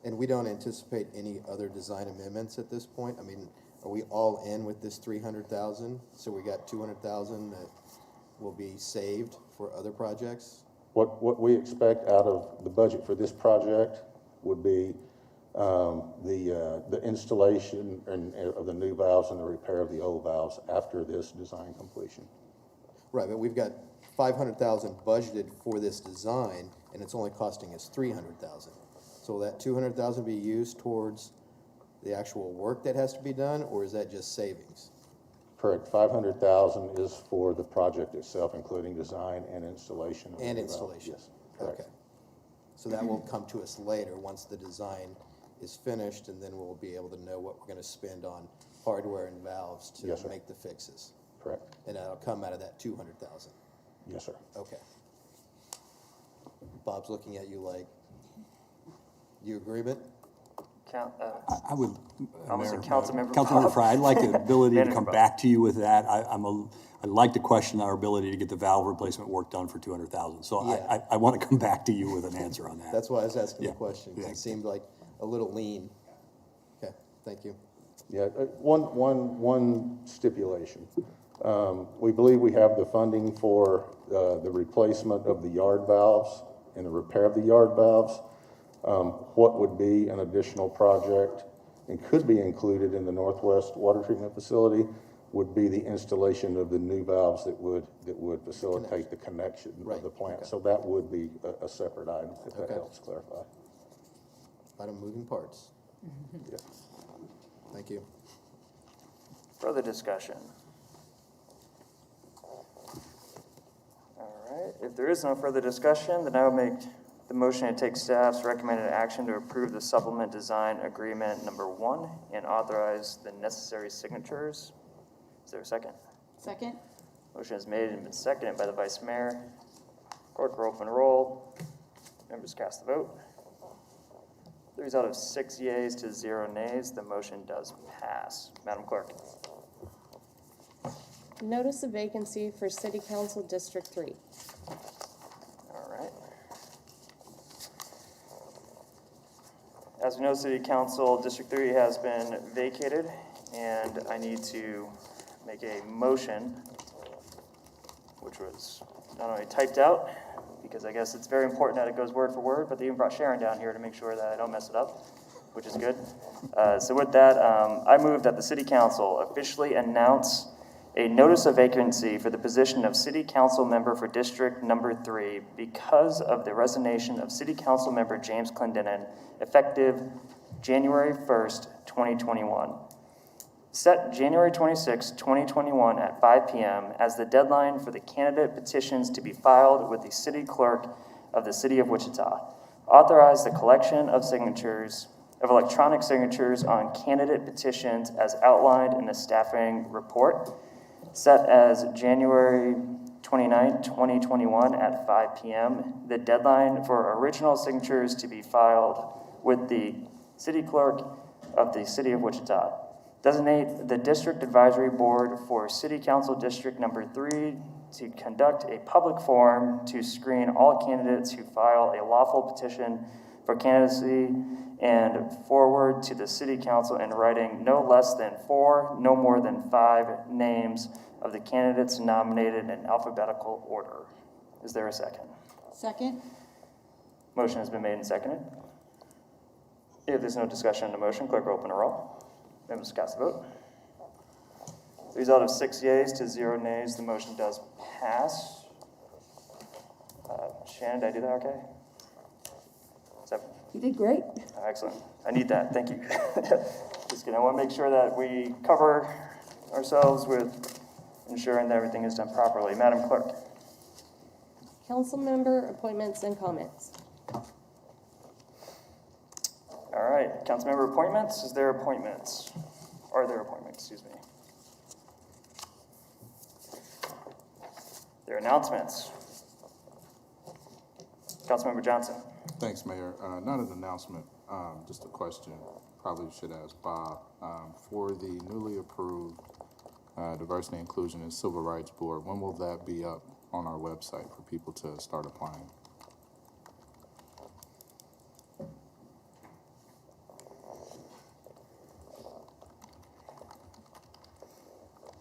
And we don't anticipate any other design amendments at this point? I mean, are we all in with this $300,000? So we got $200,000 that will be saved for other projects? What we expect out of the budget for this project would be the installation of the new valves and the repair of the old valves after this design completion. Right, but we've got $500,000 budgeted for this design, and it's only costing us $300,000. So will that $200,000 be used towards the actual work that has to be done, or is that just savings? Correct. $500,000 is for the project itself, including design and installation. And installation. Yes, correct. Okay. So that will come to us later once the design is finished, and then we'll be able to know what we're gonna spend on hardware and valves to Yes, sir. make the fixes. Correct. And that'll come out of that 200,000. Yes, sir. Okay. Bob's looking at you like, you agreement? I would, Almost a Mayor, Councilmember Councilmember Bob. Fry, I'd like the ability to Manager come Bob. back to you with that. I'd like to question our ability to get the valve replacement work done for 200,000. So Yeah. I want to come back to you with an answer on that. That's why I was asking the Yeah. question, 'cause Yeah. it seemed like a little lean. Okay, thank you. Yeah, one stipulation. We believe we have the funding for the replacement of the yard valves and the repair of the yard valves. What would be an additional project and could be included in the Northwest Water Treatment Facility would be the installation of the new valves that would facilitate the connection of the plant. Okay. So that would be a separate item, if that Okay. helps clarify. A lot of moving parts. Yeah. Thank you. Further discussion? All right, if there is no further discussion, then I will make the motion to take staff's recommended action to approve the supplement design agreement number 1 and authorize the necessary signatures. Is there a second? Second? Motion is made and been seconded by the Vice Mayor. Clerk will open roll. Members cast the vote. The result of 6 yeas to 0 nays, the motion does pass. Madam Clerk. Notice of vacancy for City Council District 3. All right. As we know, City Council District 3 has been vacated, and I need to make a motion, which was not only typed out, because I guess it's very important that it goes word for word, but they even brought Sharon down here to make sure that I don't mess it up, which is good. So with that, I move that the City Council officially announce a notice of vacancy for the position of City Council Member for District Number 3 because of the resignation of City Council Member James Clendenin, effective January 1st, 2021. Set January 26, 2021 at 5 p.m. as the deadline for the candidate petitions to be filed with the City Clerk of the City of Wichita. Authorize the collection of electronic signatures on candidate petitions as outlined in the staffing report. Set as January 29, 2021 at 5 p.m. The deadline for original signatures to be filed with the City Clerk of the City of Wichita. Designate the District Advisory Board for City Council District Number 3 to conduct a public forum to screen all candidates who file a lawful petition for candidacy and forward to the City Council in writing no less than 4, no more than 5 names of the candidates nominated in alphabetical order. Is there a second? Second? Motion has been made and seconded. If there's no discussion on the motion, clerk will open a roll. Members cast the vote. The result of 6 yeas to 0 nays, the motion does pass. Shannon, did I do that okay? You did great. Excellent. I need that. Thank you. Just kidding. I want to make sure that we cover ourselves with ensuring that everything is done properly. Madam Clerk. Council member appointments and comments. All right. Council member appointments. Is there appointments? Are there appointments? Excuse me. There are announcements. Councilmember Johnson. Thanks, Mayor. Not an announcement, just a question. Probably should ask Bob. For the newly approved Diversity, Inclusion, and Civil Rights Board, when will that be up on our website for people to start applying?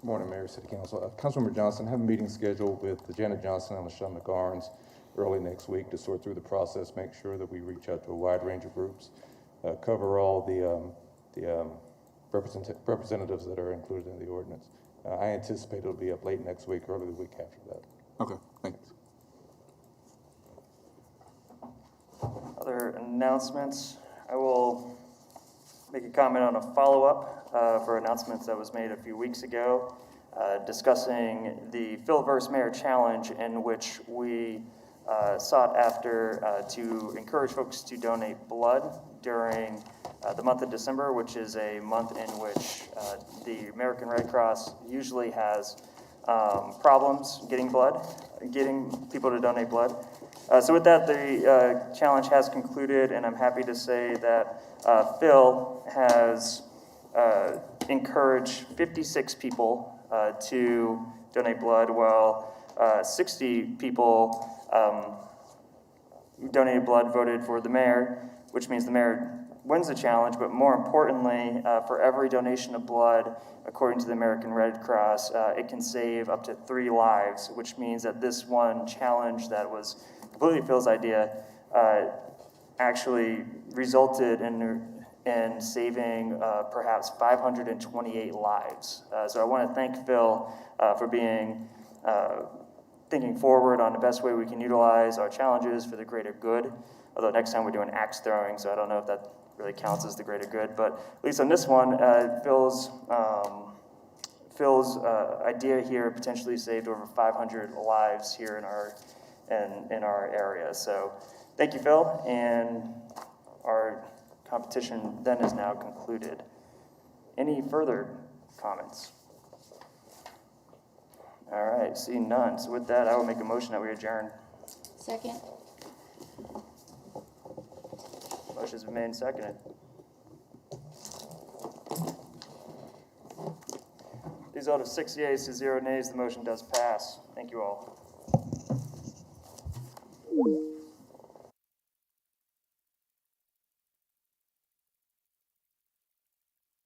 Morning, Mayor, City Council. Councilmember Johnson, I have a meeting scheduled with Janet Johnson and LaShawn McGarns early next week to sort through the process, make sure that we reach out to a wide range of groups, cover all the representatives that are included in the ordinance. I anticipate it'll be up late next week, early the week after that. Okay, thanks. Other announcements. I will make a comment on a follow-up for announcements that was made a few weeks ago, discussing the Philverse Mayor Challenge, in which we sought after to encourage folks to donate blood during the month of December, which is a month in which the American Red Cross usually has problems getting people to donate blood. So with that, the challenge has concluded, and I'm happy to say that Phil has encouraged 56 people to donate blood, while 60 people who donated blood voted for the mayor, which means the mayor wins the challenge. But more importantly, for every donation of blood, according to the American Red Cross, it can save up to 3 lives, which means that this one challenge that was completely Phil's idea actually resulted in saving perhaps 528 lives. So I want to thank Phil for being thinking forward on the best way we can utilize our challenges for the greater good. Although next time we're doing axe throwing, so I don't know if that really counts as the greater good. But at least on this one, Phil's idea here potentially saved over 500 lives here in our area. So thank you, Phil, and our competition then is now concluded. Any further comments? All right, seeing none. So with that, I will make a motion that we adjourn. Second. Motion's been made and seconded. Result of 6 yeas to 0 nays, the motion does pass. Thank you all.